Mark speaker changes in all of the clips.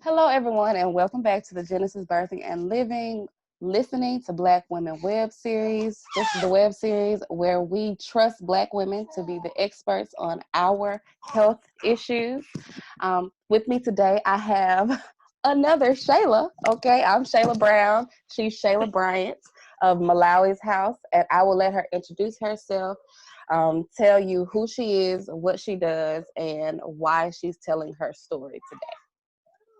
Speaker 1: Hello, everyone, and welcome back to the Genesis Birthing and Living Listening to Black Women web series. This is the web series where we trust Black women to be the experts on our health issues. With me today, I have another Shayla. Okay, I'm Shayla Brown. She's Shayla Bryant of Malawi's House, and I will let her introduce herself, tell you who she is, what she does, and why she's telling her story today.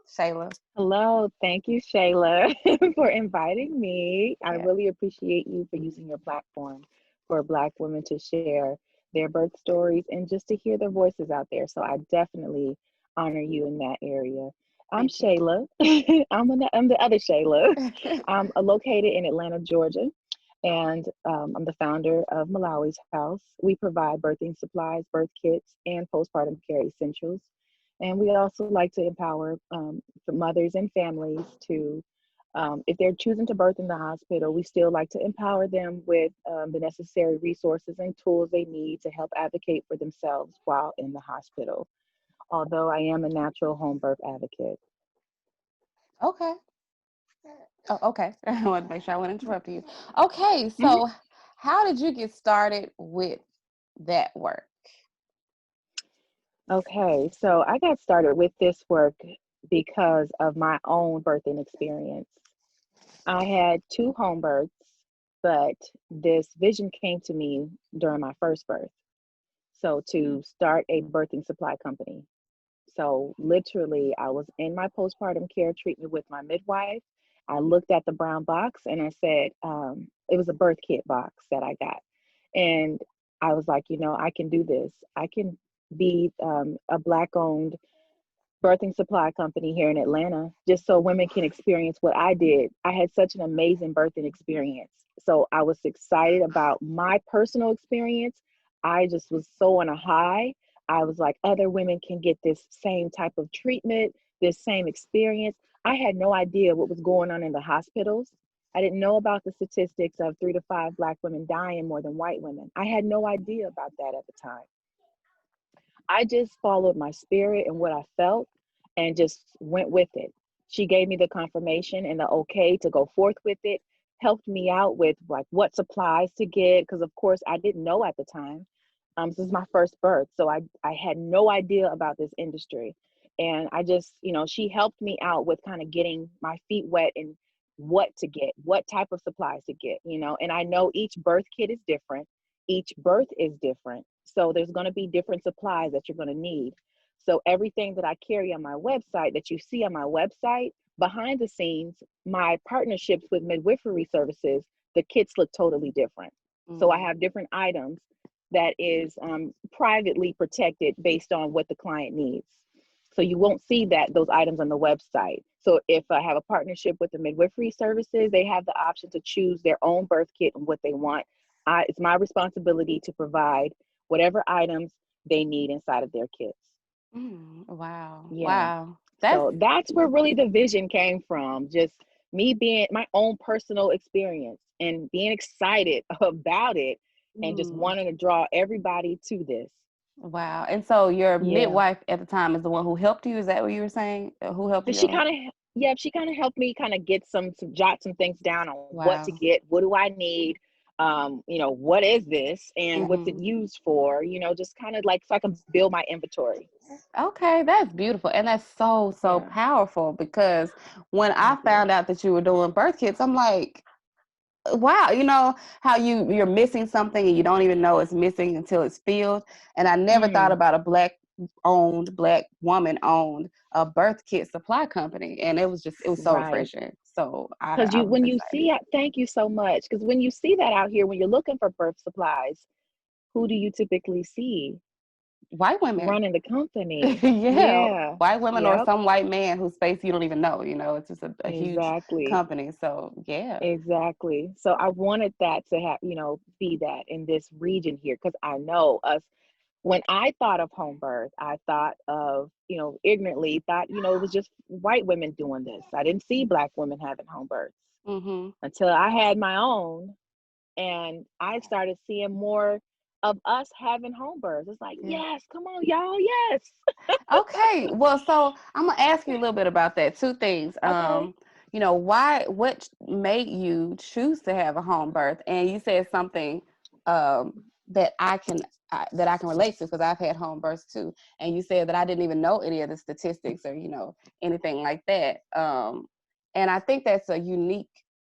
Speaker 1: Shayla.
Speaker 2: Hello, thank you, Shayla, for inviting me. I
Speaker 1: Yeah.
Speaker 2: really appreciate you for using your platform for Black women to share their birth stories and just to hear their voices out there. So I definitely honor you in that area. I'm
Speaker 1: Thank you.
Speaker 2: Shayla. I'm the other Shayla. I'm located in Atlanta, Georgia, and I'm the founder of Malawi's House. We provide birthing supplies, birth kits, and postpartum care essentials. And we also like to empower the mothers and families to, if they're choosing to birth in the hospital, we still like to empower them with the necessary resources and tools they need to help advocate for themselves while in the hospital. Although I am a natural home birth advocate.
Speaker 1: Okay. Oh, okay. I want to make sure I wouldn't interrupt you. Okay,
Speaker 2: Mhm.
Speaker 1: so how did you get started with that work?
Speaker 2: Okay, so I got started with this work because of my own birthing experience. I had two home births, but this vision came to me during my first birth. So to start a birthing supply company. So literally, I was in my postpartum care treatment with my midwife. I looked at the brown box and I said, it was a birth kit box that I got. And I was like, I can do this. I can be a Black owned birthing supply company here in Atlanta, just so women can experience what I did. I had such an amazing birthing experience. So I was excited about my personal experience. I just was so on a high. I was like, other women can get this same type of treatment, this same experience. I had no idea what was going on in the hospitals. I didn't know about the statistics of 3 to 5 Black women dying more than white women. I had no idea about that at the time. I just followed my spirit and what I felt and just went with it. She gave me the confirmation and the okay to go forth with it, helped me out with like what supplies to get, because of course I didn't know at the time. This is my first birth, so I had no idea about this industry. And I just, she helped me out with kind of getting my feet wet and what to get, what type of supplies to get, and I know each birth kit is different, each birth is different. So there's going to be different supplies that you're going to need. So everything that I carry on my website that you see on my website, behind the scenes, my partnerships with midwifery services, the kits look totally different. So I
Speaker 1: Mm,
Speaker 2: have different items that is privately protected based on what the client needs. So you won't see those items on the website. So if I have a partnership with the midwifery services, they have the option to choose their own birth kit and what they want. It's my responsibility to provide whatever items they need inside of their kits.
Speaker 1: wow.
Speaker 2: Yeah.
Speaker 1: Wow. That's
Speaker 2: So that's where really the vision came from. Just me being my own personal experience and being excited about it and just
Speaker 1: mm,
Speaker 2: wanting to draw everybody to this.
Speaker 1: wow. And so your
Speaker 2: Yeah.
Speaker 1: midwife at the time is the one who helped you? Is that what you were saying? Who helped
Speaker 2: And
Speaker 1: you
Speaker 2: she
Speaker 1: on?
Speaker 2: kind of, yeah, she kind of helped me kind of get some jot some things down on what to
Speaker 1: Wow.
Speaker 2: get, what do I need, what is this and what's it
Speaker 1: Hmm.
Speaker 2: used for, just kind of like so I can build my inventory.
Speaker 1: Okay, that's beautiful. And that's so, so
Speaker 2: Yeah.
Speaker 1: powerful because when I
Speaker 2: Thank you.
Speaker 1: found out that you were doing birth kits, I'm like, wow, how you're missing something and you don't even know it's missing until it's filled. And I never thought
Speaker 2: Mm,
Speaker 1: about a black woman owned a birth kit supply company. And it was so
Speaker 2: right.
Speaker 1: refreshing. So
Speaker 2: Because
Speaker 1: I was
Speaker 2: when you
Speaker 1: excited.
Speaker 2: see it, thank you so much. Because when you see that out here, when you're looking for birth supplies, who do you typically see
Speaker 1: White women.
Speaker 2: running the company?
Speaker 1: Yeah,
Speaker 2: Yeah.
Speaker 1: white women or
Speaker 2: Yep.
Speaker 1: some white man whose face you don't even know. It's just a huge
Speaker 2: Exactly.
Speaker 1: company. So yeah.
Speaker 2: Exactly. So I wanted that to have, be that in this region here, because I know us. When I thought of home birth, I thought of, ignorantly thought, it was just white women doing this. I didn't see Black women having home births
Speaker 1: Mm-hmm.
Speaker 2: until I had my own, and I started seeing more. of us having home births. It's like,
Speaker 1: Yeah.
Speaker 2: yes, come on, y'all, yes.
Speaker 1: Okay. Well, so I'm gonna ask you a little bit about that. Two things.
Speaker 2: Okay.
Speaker 1: What made you choose to have a home birth? And you said something that that I can relate to because I've had home births too. And you said that I didn't even know any of the statistics or anything like that. And I think that's a unique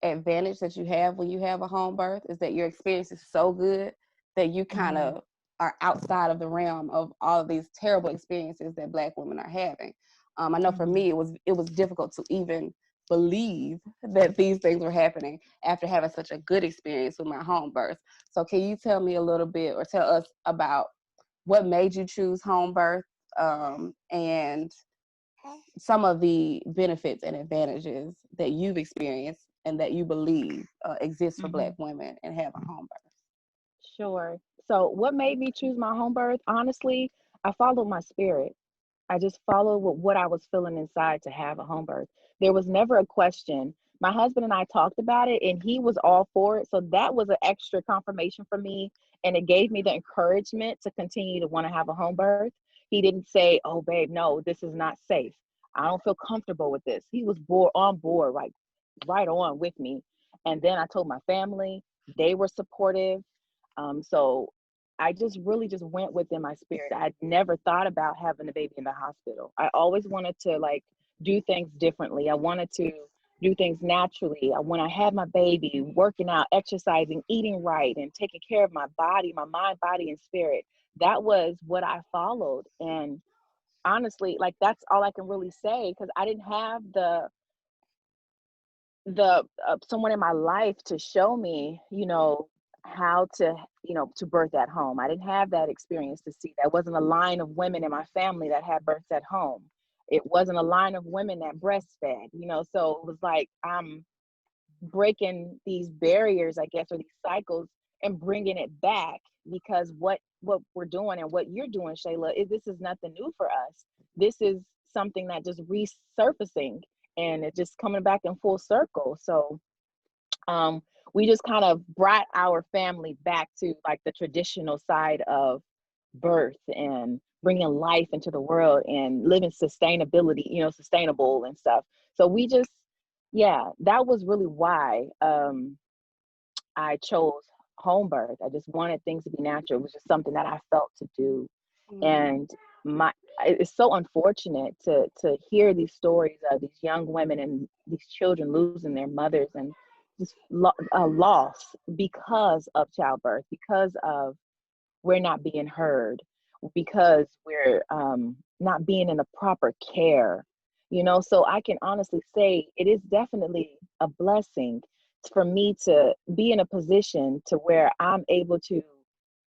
Speaker 1: advantage that you have when you have a home birth is that your experience is so good that you kind
Speaker 2: Mm-hmm.
Speaker 1: of are outside of the realm of all of these terrible experiences that Black women are having. I know for
Speaker 2: Mm-hmm.
Speaker 1: me, it was difficult to even believe that these things were happening after having such a good experience with my home birth. So, can you tell me a little bit, or tell us about what made you choose home birth, and some of the benefits and advantages that you've experienced and that you believe exist for
Speaker 2: Mm-hmm.
Speaker 1: Black women and having home birth?
Speaker 2: Sure. So, what made me choose my home birth? Honestly, I followed my spirit. I just followed what I was feeling inside to have a home birth. There was never a question. My husband and I talked about it, and he was all for it. So that was an extra confirmation for me, and it gave me the encouragement to continue to want to have a home birth. He didn't say, "Oh, babe, no, this is not safe. I don't feel comfortable with this." He was on board, right on with me. And then I told my family; they were supportive. So I just really just went within my spirit. I'd never thought about having a baby in the hospital. I always wanted to like do things differently. I wanted to do things naturally. When I had my baby, working out, exercising, eating right, and taking care of my body, my mind, body, and spirit. That was what I followed. And honestly, like that's all I can really say because I didn't have the someone in my life to show me, how to, to birth at home. I didn't have that experience to see. That wasn't a line of women in my family that had births at home. It wasn't a line of women that breastfed, so it was like I'm breaking these barriers, I guess, or these cycles and bringing it back because what we're doing and what you're doing, Shayla, is this is nothing new for us. This is something that just resurfacing and it just coming back in full circle. So um, we just kind of brought our family back to like the traditional side of birth and bringing life into the world and living sustainability, sustainable and stuff. So we just, yeah, that was really why I chose home birth. I just wanted things to be natural. It was just something that I felt to do.
Speaker 1: Mm-hmm.
Speaker 2: And my it's so unfortunate to hear these stories of these young women and these children losing their mothers and just loss because of childbirth, because of we're not being heard, because we're not being in the proper care. So I can honestly say it is definitely a blessing for me to be in a position to where I'm able to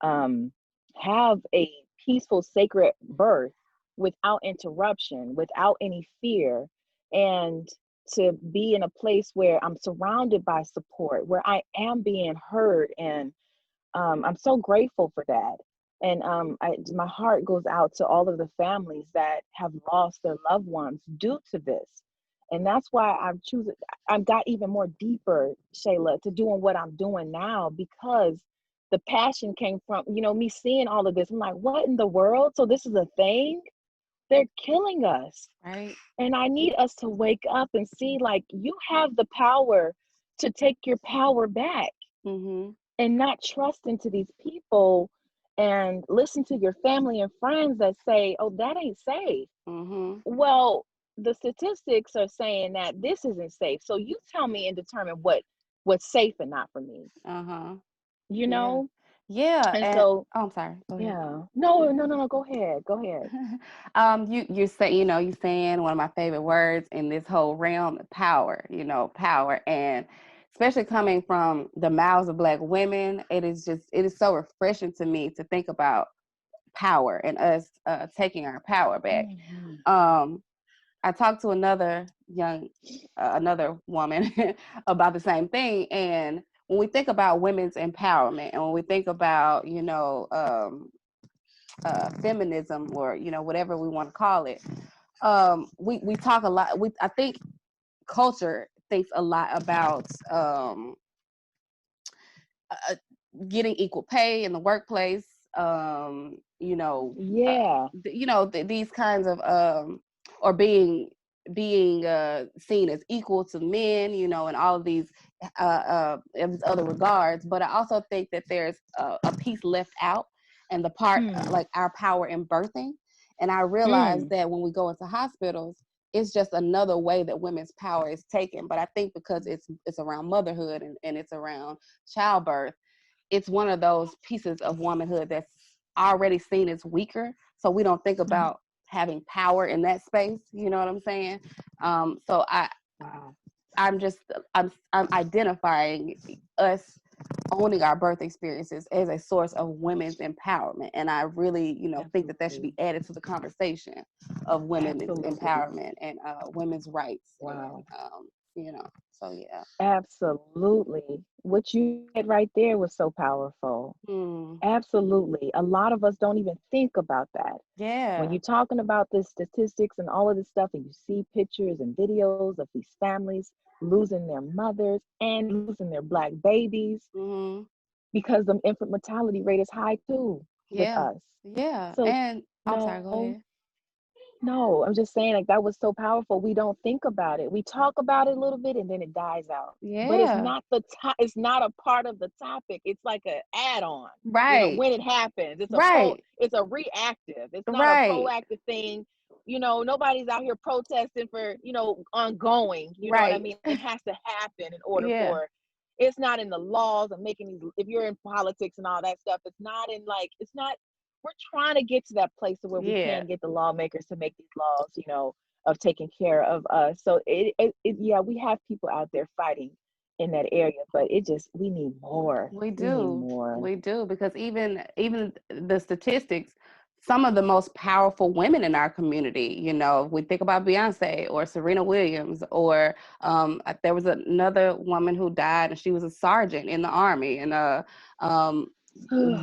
Speaker 2: um, have a peaceful, sacred birth without interruption, without any fear, and to be in a place where I'm surrounded by support, where I am being heard. And I'm so grateful for that. And my heart goes out to all of the families that have lost their loved ones due to this. And that's why I've got even more deeper, Shayla, to doing what I'm doing now because the passion came from, me seeing all of this. I'm like, what in the world? So this is a thing? They're killing us.
Speaker 1: Right.
Speaker 2: And I need us to wake up and see like you have the power to take your power back
Speaker 1: Mm-hmm.
Speaker 2: and not trust into these people and listen to your family and friends that say, oh, that ain't safe.
Speaker 1: Mm-hmm.
Speaker 2: Well, the statistics are saying that this isn't safe. So you tell me and determine what's safe and not for me,
Speaker 1: Uh-huh.
Speaker 2: you
Speaker 1: Yeah.
Speaker 2: know?
Speaker 1: Yeah.
Speaker 2: And
Speaker 1: And
Speaker 2: so,
Speaker 1: oh, I'm sorry. Go ahead.
Speaker 2: yeah. No, no, no, no. Go ahead. Go ahead.
Speaker 1: You say, you saying one of my favorite words in this whole realm, power, power. And especially coming from the mouths of Black women, it is so refreshing to me to think about power and us taking our power back.
Speaker 2: Mhm.
Speaker 1: Um, I talked to another woman about the same thing. And when we think about women's empowerment and when we think about, feminism or whatever we want to call it, we talk a lot. I think culture thinks a lot about uh, getting equal pay in the workplace,
Speaker 2: Yeah.
Speaker 1: these kinds of or being seen as equal to men, and all of in these other regards. But I also think that there's a piece left out, and the part
Speaker 2: Hmm.
Speaker 1: like our power in birthing. And I realize
Speaker 2: Hmm.
Speaker 1: that when we go into hospitals, it's just another way that women's power is taken. But I think because it's around motherhood, and it's around childbirth, it's one of those pieces of womanhood that's already seen as weaker. So we don't think
Speaker 2: Uh-huh.
Speaker 1: about having power in that space. You know what I'm saying? So
Speaker 2: Wow.
Speaker 1: I'm just I'm identifying us owning our birth experiences as a source of women's empowerment, and I really think that should be
Speaker 2: Absolutely.
Speaker 1: added to the conversation of women's
Speaker 2: Absolutely.
Speaker 1: empowerment and women's rights, and
Speaker 2: Wow.
Speaker 1: so yeah.
Speaker 2: Absolutely. What you said right there was so powerful.
Speaker 1: Mm,
Speaker 2: Absolutely. A lot of us don't even think about that. When
Speaker 1: yeah.
Speaker 2: you're talking about the statistics and all of this stuff, and you see pictures and videos of these families losing their mothers and losing their Black babies,
Speaker 1: Hmm.
Speaker 2: because the infant mortality rate is high too with
Speaker 1: Yeah.
Speaker 2: us.
Speaker 1: Yeah.
Speaker 2: So,
Speaker 1: And I'm sorry, go
Speaker 2: no,
Speaker 1: ahead.
Speaker 2: no, I'm just saying, like, that was so powerful. We don't think about it. We talk about it a little bit and then it dies out. But it's
Speaker 1: Yeah.
Speaker 2: not it's not a part of the topic. It's like an add-on.
Speaker 1: Right.
Speaker 2: When it happens,
Speaker 1: Right.
Speaker 2: it's a reactive. It's not a
Speaker 1: Right.
Speaker 2: proactive thing. Nobody's out here protesting for, ongoing. You know what I
Speaker 1: Right.
Speaker 2: mean? It has to happen in order
Speaker 1: Yeah.
Speaker 2: for it's not in the laws of making these, if you're in politics and all that stuff, it's not, we're trying to get to that place where we
Speaker 1: Yeah.
Speaker 2: can get the lawmakers to make these laws, of taking care of us. So yeah, we have people out there fighting in that area, but we need more.
Speaker 1: We
Speaker 2: We need
Speaker 1: do.
Speaker 2: more.
Speaker 1: We do, because even the statistics, some of the most powerful women in our community, if we think about Beyonce or Serena Williams, or there was another woman who died, and she was a sergeant in the army, and um,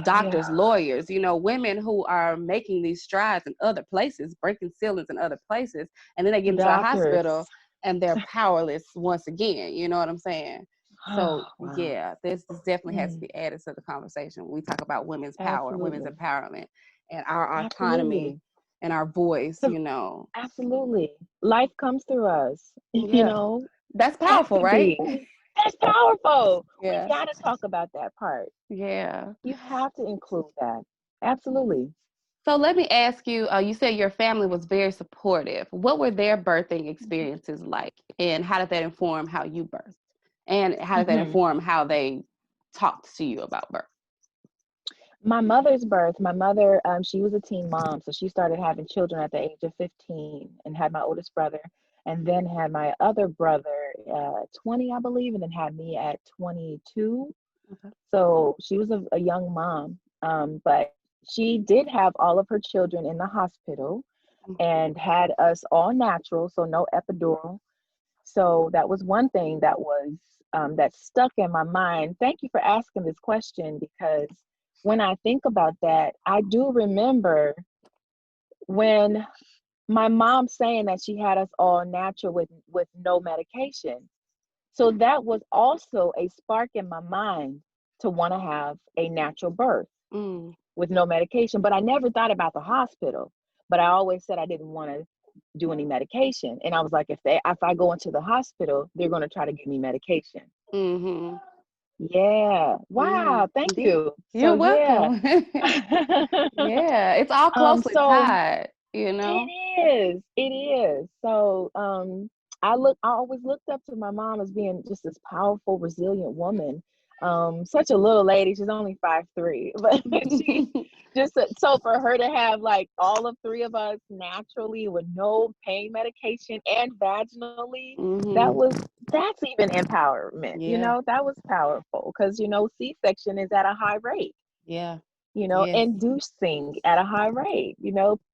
Speaker 1: doctors,
Speaker 2: Yeah,
Speaker 1: lawyers, women who are making these strides in other places, breaking ceilings in other places, and then they get into a
Speaker 2: doctors.
Speaker 1: hospital and they're powerless once again. You know what I'm saying? So
Speaker 2: Oh, wow.
Speaker 1: yeah, this definitely has to
Speaker 2: Mm,
Speaker 1: be added to the conversation when we talk about women's power, women's
Speaker 2: absolutely.
Speaker 1: empowerment, and our autonomy
Speaker 2: Absolutely.
Speaker 1: and our voice.
Speaker 2: 'Cause absolutely. Life comes through us,
Speaker 1: Yeah, that's
Speaker 2: has
Speaker 1: powerful,
Speaker 2: to
Speaker 1: right?
Speaker 2: be. That's powerful. We
Speaker 1: Yeah,
Speaker 2: got to talk about that part.
Speaker 1: yeah.
Speaker 2: You have to include that. Absolutely.
Speaker 1: So let me ask you, you said your family was very supportive. What were their birthing experiences like? And how did that inform how you birthed? And how did that
Speaker 2: Hmm.
Speaker 1: inform how they talked to you about birth?
Speaker 2: My mother's birth, my mother, she was a teen mom. So she started having children at the age of 15 and had my oldest brother, and then had my other brother 20, I believe, and then had me at 22.
Speaker 1: Okay.
Speaker 2: So she was a young mom. But she did have all of her children in the hospital and had us all natural, so no epidural. So that was one thing that stuck in my mind. Thank you for asking this question, because when I think about that, I do remember when my mom saying that she had us all natural with no medication. So that was also a spark in my mind to want to have a natural birth
Speaker 1: Mm.
Speaker 2: with no medication. But I never thought about the hospital. But I always said I didn't want to do any medication. And I was like, if I go into the hospital, they're going to try to give me medication.
Speaker 1: Mm-hmm.
Speaker 2: Yeah. Wow. Thank
Speaker 1: Mm-hmm.
Speaker 2: you. So
Speaker 1: You're
Speaker 2: yeah.
Speaker 1: welcome. Yeah, it's all closely
Speaker 2: So
Speaker 1: tied, you know?
Speaker 2: it is. So I always looked up to my mom as being just this powerful, resilient woman. Such a little lady. She's only 5'3", but she so for her to have like all of three of us naturally with no pain medication and vaginally, that
Speaker 1: Mm-hmm.
Speaker 2: was that's even empowerment.
Speaker 1: Yeah.
Speaker 2: That was powerful, because C-section is at a high rate,
Speaker 1: Yeah. Yes.
Speaker 2: inducing at a high rate,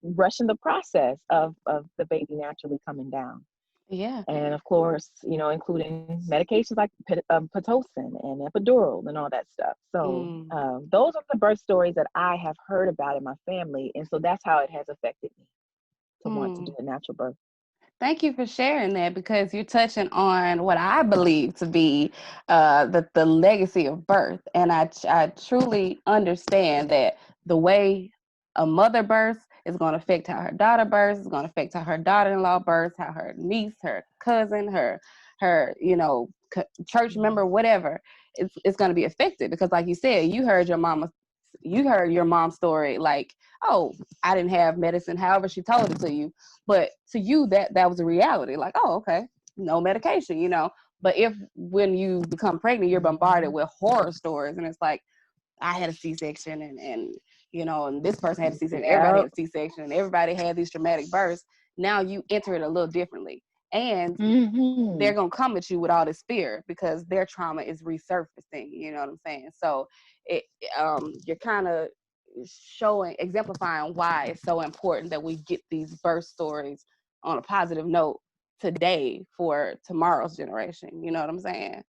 Speaker 2: rushing the process of the baby naturally coming down.
Speaker 1: Yeah.
Speaker 2: And of course, including medications like Pitocin and epidural and all that stuff. So
Speaker 1: Mm.
Speaker 2: those are the birth stories that I have heard about in my family. And so that's how it has affected me to want to do
Speaker 1: Mm.
Speaker 2: a natural birth.
Speaker 1: Thank you for sharing that, because you're touching on what I believe to be the legacy of birth. And I truly understand that the way a mother births is going to affect how her daughter births, is going to affect how her daughter-in-law births, how her niece, her cousin, her church member,
Speaker 2: Yes.
Speaker 1: whatever, it's going to be affected. Because like you said, you heard your mom's story, like, oh, I didn't have medicine, however she told it to you, but to you, that was a reality. Like, oh, okay, no medication, But if when you become pregnant, you're bombarded
Speaker 2: Mhm.
Speaker 1: with horror stories, and it's like, I had a C-section, and this person had a C-section, everybody
Speaker 2: Yep.
Speaker 1: had a C-section, and everybody had these traumatic births. Now you enter it a little differently, and they're
Speaker 2: Mhm.
Speaker 1: gonna come at you with all this fear because their trauma is resurfacing. You know what I'm saying? So it you're kind of exemplifying why it's so important that we get these birth stories on a positive note today for tomorrow's generation. You know what I'm saying?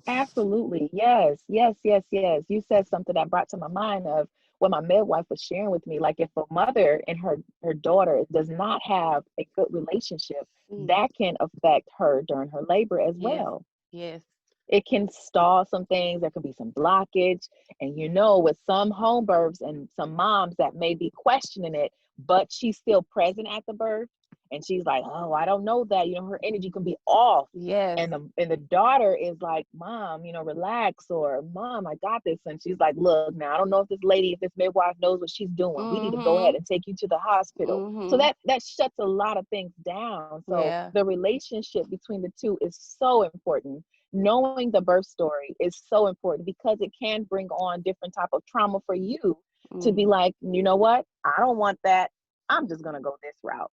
Speaker 2: Absolutely. Yes. Yes. Yes. Yes. You said something that brought to my mind of what my midwife was sharing with me. Like if a mother and her daughter does not have a good relationship,
Speaker 1: Mm,
Speaker 2: that can affect her during her labor as
Speaker 1: yes,
Speaker 2: well.
Speaker 1: yes.
Speaker 2: It can stall some things. There could be some blockage. And with some home births and some moms that may be questioning it, but she's still present at the birth. And she's like, oh, I don't know that. Her energy can be off.
Speaker 1: Yes.
Speaker 2: And the daughter is like, Mom, relax, or Mom, I got this. And she's like, look, now I don't know if this midwife knows what she's doing. We need to go ahead
Speaker 1: Mm-hmm.
Speaker 2: and take you to the hospital. So
Speaker 1: Mm-hmm.
Speaker 2: that shuts a lot of things down. So
Speaker 1: Yeah.
Speaker 2: the relationship between the two is so important. Knowing the birth story is so important because it can bring on different type of trauma for you to be
Speaker 1: Mm.
Speaker 2: like, you know what? I don't want that. I'm just gonna go this route.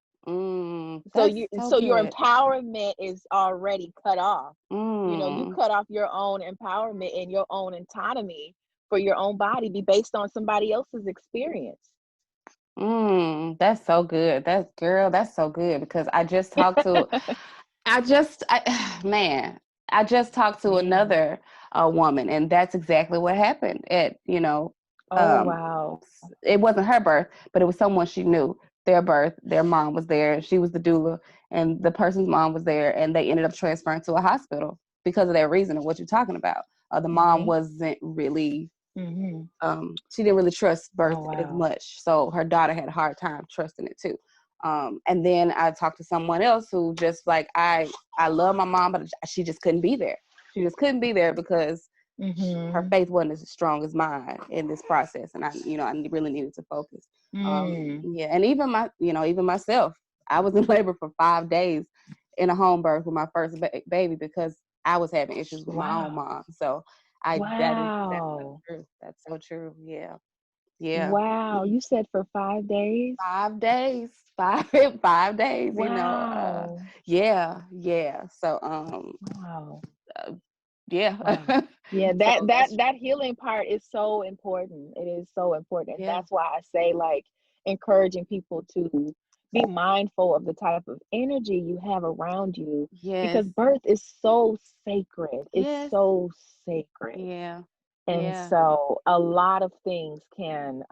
Speaker 2: So
Speaker 1: That's
Speaker 2: you
Speaker 1: so
Speaker 2: so your
Speaker 1: good.
Speaker 2: empowerment is already cut off. You
Speaker 1: Mm.
Speaker 2: cut off your own empowerment and your own autonomy for your own body be based on somebody else's experience.
Speaker 1: That's so good. That's so good, because man, I just talked to
Speaker 2: Man.
Speaker 1: another woman, and that's exactly what happened.
Speaker 2: Oh
Speaker 1: Um,
Speaker 2: wow.
Speaker 1: it wasn't her birth, but it was someone she knew. Their birth, their mom was there. She was the doula, and the person's mom was there, and they ended up transferring to a hospital because of that reason of what you're talking about. The mom
Speaker 2: Mm-hmm.
Speaker 1: wasn't really
Speaker 2: Mm-hmm.
Speaker 1: she didn't really trust birth
Speaker 2: Oh
Speaker 1: as
Speaker 2: wow.
Speaker 1: much. So her daughter had a hard time trusting it too. And then I talked to someone else who just like, I love my mom, but she just couldn't be there. She just couldn't be there because her
Speaker 2: Mm-hmm.
Speaker 1: faith wasn't as strong as mine in this process. And I really needed to focus.
Speaker 2: Mm.
Speaker 1: Yeah. And even myself, I was in labor for 5 days in a home birth with my first baby because I was having issues with my own
Speaker 2: Wow.
Speaker 1: mom. So that's so
Speaker 2: Wow.
Speaker 1: true. That's so true. Yeah. Yeah.
Speaker 2: Wow.
Speaker 1: Mm.
Speaker 2: You said for 5 days?
Speaker 1: 5 days. 5 days,
Speaker 2: Wow.
Speaker 1: yeah, yeah. So
Speaker 2: Wow.
Speaker 1: uh, yeah.
Speaker 2: Wow. Yeah,
Speaker 1: So
Speaker 2: that that
Speaker 1: that's
Speaker 2: that healing part is so important. It is so important. And
Speaker 1: yeah.
Speaker 2: that's why I say like encouraging people to be mindful of the type of energy you have around you
Speaker 1: Yes.
Speaker 2: because birth is so sacred. It's
Speaker 1: Yes.
Speaker 2: so sacred.
Speaker 1: Yeah.
Speaker 2: And
Speaker 1: Yeah.
Speaker 2: so a lot of things can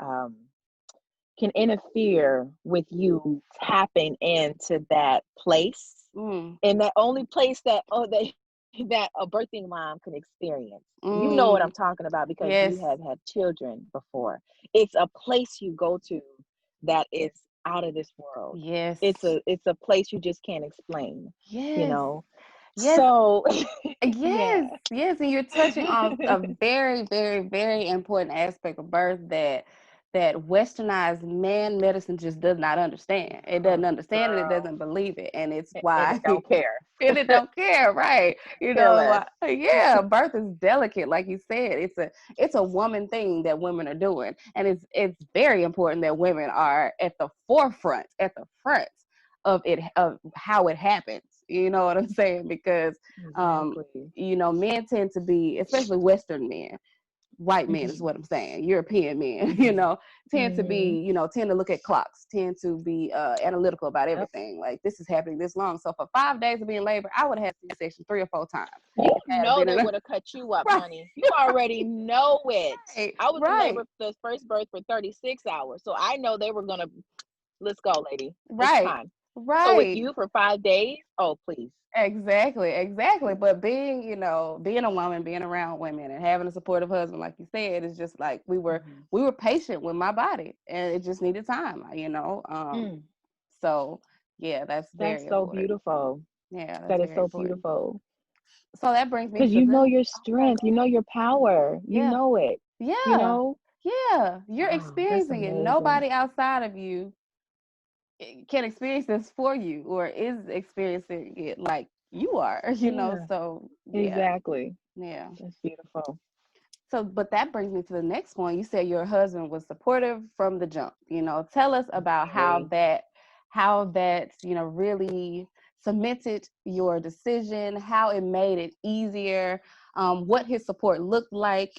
Speaker 2: interfere with you tapping into that place
Speaker 1: Mm.
Speaker 2: and that only place that a birthing mom can experience. You know what
Speaker 1: Mm.
Speaker 2: I'm talking about because you
Speaker 1: Yes.
Speaker 2: have had children before. It's a place you go to that is out of this world. it's
Speaker 1: Yes.
Speaker 2: a it's a place you just can't explain you
Speaker 1: Yes.
Speaker 2: know
Speaker 1: Yes.
Speaker 2: so
Speaker 1: Yes,
Speaker 2: yeah.
Speaker 1: yes, and you're touching on a very, very, very important aspect of birth that westernized man medicine just does not understand. It doesn't
Speaker 2: Oh,
Speaker 1: understand it, it
Speaker 2: girl.
Speaker 1: doesn't believe it, and it's
Speaker 2: And
Speaker 1: why
Speaker 2: it don't care.
Speaker 1: and it don't care, right?
Speaker 2: Care less.
Speaker 1: Yeah, birth is delicate, like you said. It's a woman thing that women are doing, and it's very important that women are at the forefront, at the front of how it happens. You know what I'm saying? Because um,
Speaker 2: Exactly.
Speaker 1: men tend to be, especially Western men, white men is
Speaker 2: Hmm.
Speaker 1: what I'm saying, European men,
Speaker 2: Hmm.
Speaker 1: tend to
Speaker 2: Hmm.
Speaker 1: be, tend to look at clocks, tend to be analytical about
Speaker 2: Yep.
Speaker 1: everything. Like, this is happening this long. So for 5 days of being in labor, I would have had C-section 3 or 4 times.
Speaker 2: You
Speaker 1: Have
Speaker 2: know
Speaker 1: been
Speaker 2: they
Speaker 1: in a,
Speaker 2: would have cut you up,
Speaker 1: right,
Speaker 2: honey. You already know it.
Speaker 1: right,
Speaker 2: I was in
Speaker 1: right,
Speaker 2: labor for the first birth for 36 hours. So I know they were gonna let's go, lady. It's
Speaker 1: right.
Speaker 2: time. So with
Speaker 1: Right.
Speaker 2: you for 5 days, oh please.
Speaker 1: Exactly. But being, being a woman, being around women and having a supportive husband, like you said, is just like
Speaker 2: Mhm.
Speaker 1: we were patient with my body and it just needed time,
Speaker 2: Mm,
Speaker 1: So yeah, that's
Speaker 2: that's
Speaker 1: very
Speaker 2: so
Speaker 1: important.
Speaker 2: beautiful.
Speaker 1: Yeah, that's
Speaker 2: That is
Speaker 1: very
Speaker 2: so
Speaker 1: important.
Speaker 2: beautiful.
Speaker 1: So that brings me
Speaker 2: Because
Speaker 1: to
Speaker 2: you know
Speaker 1: the
Speaker 2: your
Speaker 1: oh no,
Speaker 2: strength, you know your power, you
Speaker 1: yeah,
Speaker 2: know it, you
Speaker 1: yeah,
Speaker 2: know?
Speaker 1: yeah. You're
Speaker 2: Wow, that's
Speaker 1: experiencing it.
Speaker 2: amazing.
Speaker 1: Nobody outside of you can experience this for you or is experiencing it like you are,
Speaker 2: Yeah,
Speaker 1: So yeah,
Speaker 2: exactly.
Speaker 1: yeah.
Speaker 2: That's beautiful.
Speaker 1: So, but that brings me to the next point. You said your husband was supportive from the jump. Tell us about
Speaker 2: Very.
Speaker 1: how that really cemented your decision, how it made it easier, what his support looked like,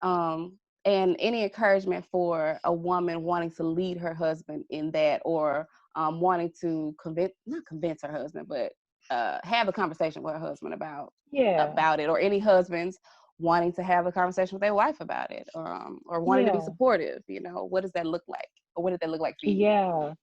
Speaker 1: and any encouragement for a woman wanting to lead her husband in that, or wanting to not convince her husband, but have a conversation with her husband
Speaker 2: Yeah,
Speaker 1: about it, or any husbands wanting to have a conversation with their wife about it, or wanting to be
Speaker 2: yeah,
Speaker 1: supportive. What does that look like, or what did that look like for you?
Speaker 2: yeah.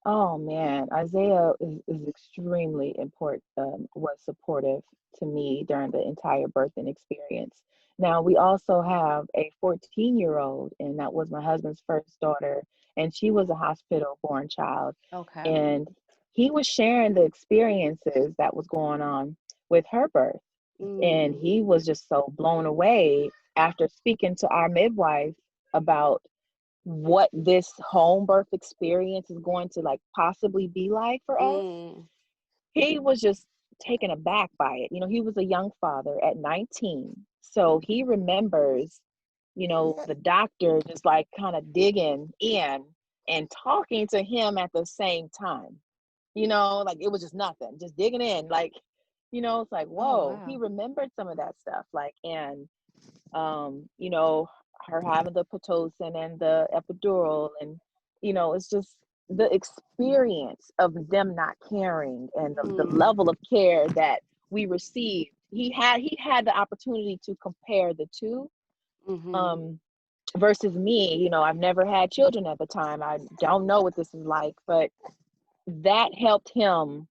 Speaker 2: Oh man, Isaiah is extremely important, was supportive to me during the entire birthing experience. Now, we also have a 14-year-old, and that was my husband's first daughter, and she was a hospital born child.
Speaker 1: Okay.
Speaker 2: And he was sharing the experiences that was going on with her birth. And
Speaker 1: Mm,
Speaker 2: he was just so blown away after speaking to our midwife about what this home birth experience is going to like possibly be like for us.
Speaker 1: mm,
Speaker 2: He was just taken aback by it. He was a young father at 19. So he remembers, the doctor just like kind of digging in and talking to him at the same time. Like it was just nothing, just digging in. Like, it's like,
Speaker 1: oh
Speaker 2: whoa, he
Speaker 1: wow.
Speaker 2: remembered some of that stuff. Like, and you know, her having the Pitocin and the epidural, and it's just the experience of them not caring and the
Speaker 1: Mm,
Speaker 2: level of care that we received. He had the opportunity to compare the two,
Speaker 1: mm-hmm,
Speaker 2: um, versus me. I've never had children at the time. I don't know what this is like, but that helped him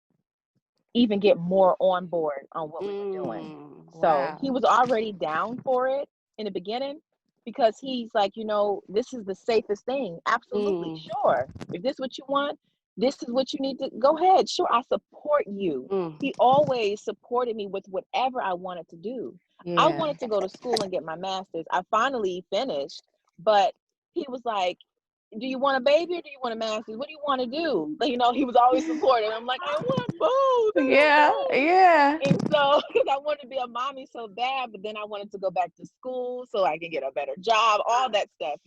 Speaker 2: even get more on board on what we were doing. So he
Speaker 1: wow.
Speaker 2: was already down for it in the beginning because he's like, this is the safest thing. Absolutely,
Speaker 1: Mm,
Speaker 2: sure. If this is what you want, this is what you need to go ahead. Sure, I support you.
Speaker 1: mm,
Speaker 2: He always supported me with whatever I wanted to do. I
Speaker 1: yeah.
Speaker 2: wanted to go to school and get my master's. I finally finished, but he was like, do you want a baby or do you want a master's? What do you want to do? He was always supportive. I'm like, I want both. I want
Speaker 1: Yeah,
Speaker 2: both.
Speaker 1: yeah.
Speaker 2: And so, because I wanted to be a mommy so bad, but then I wanted to go back to school so I can get a better job, all that stuff.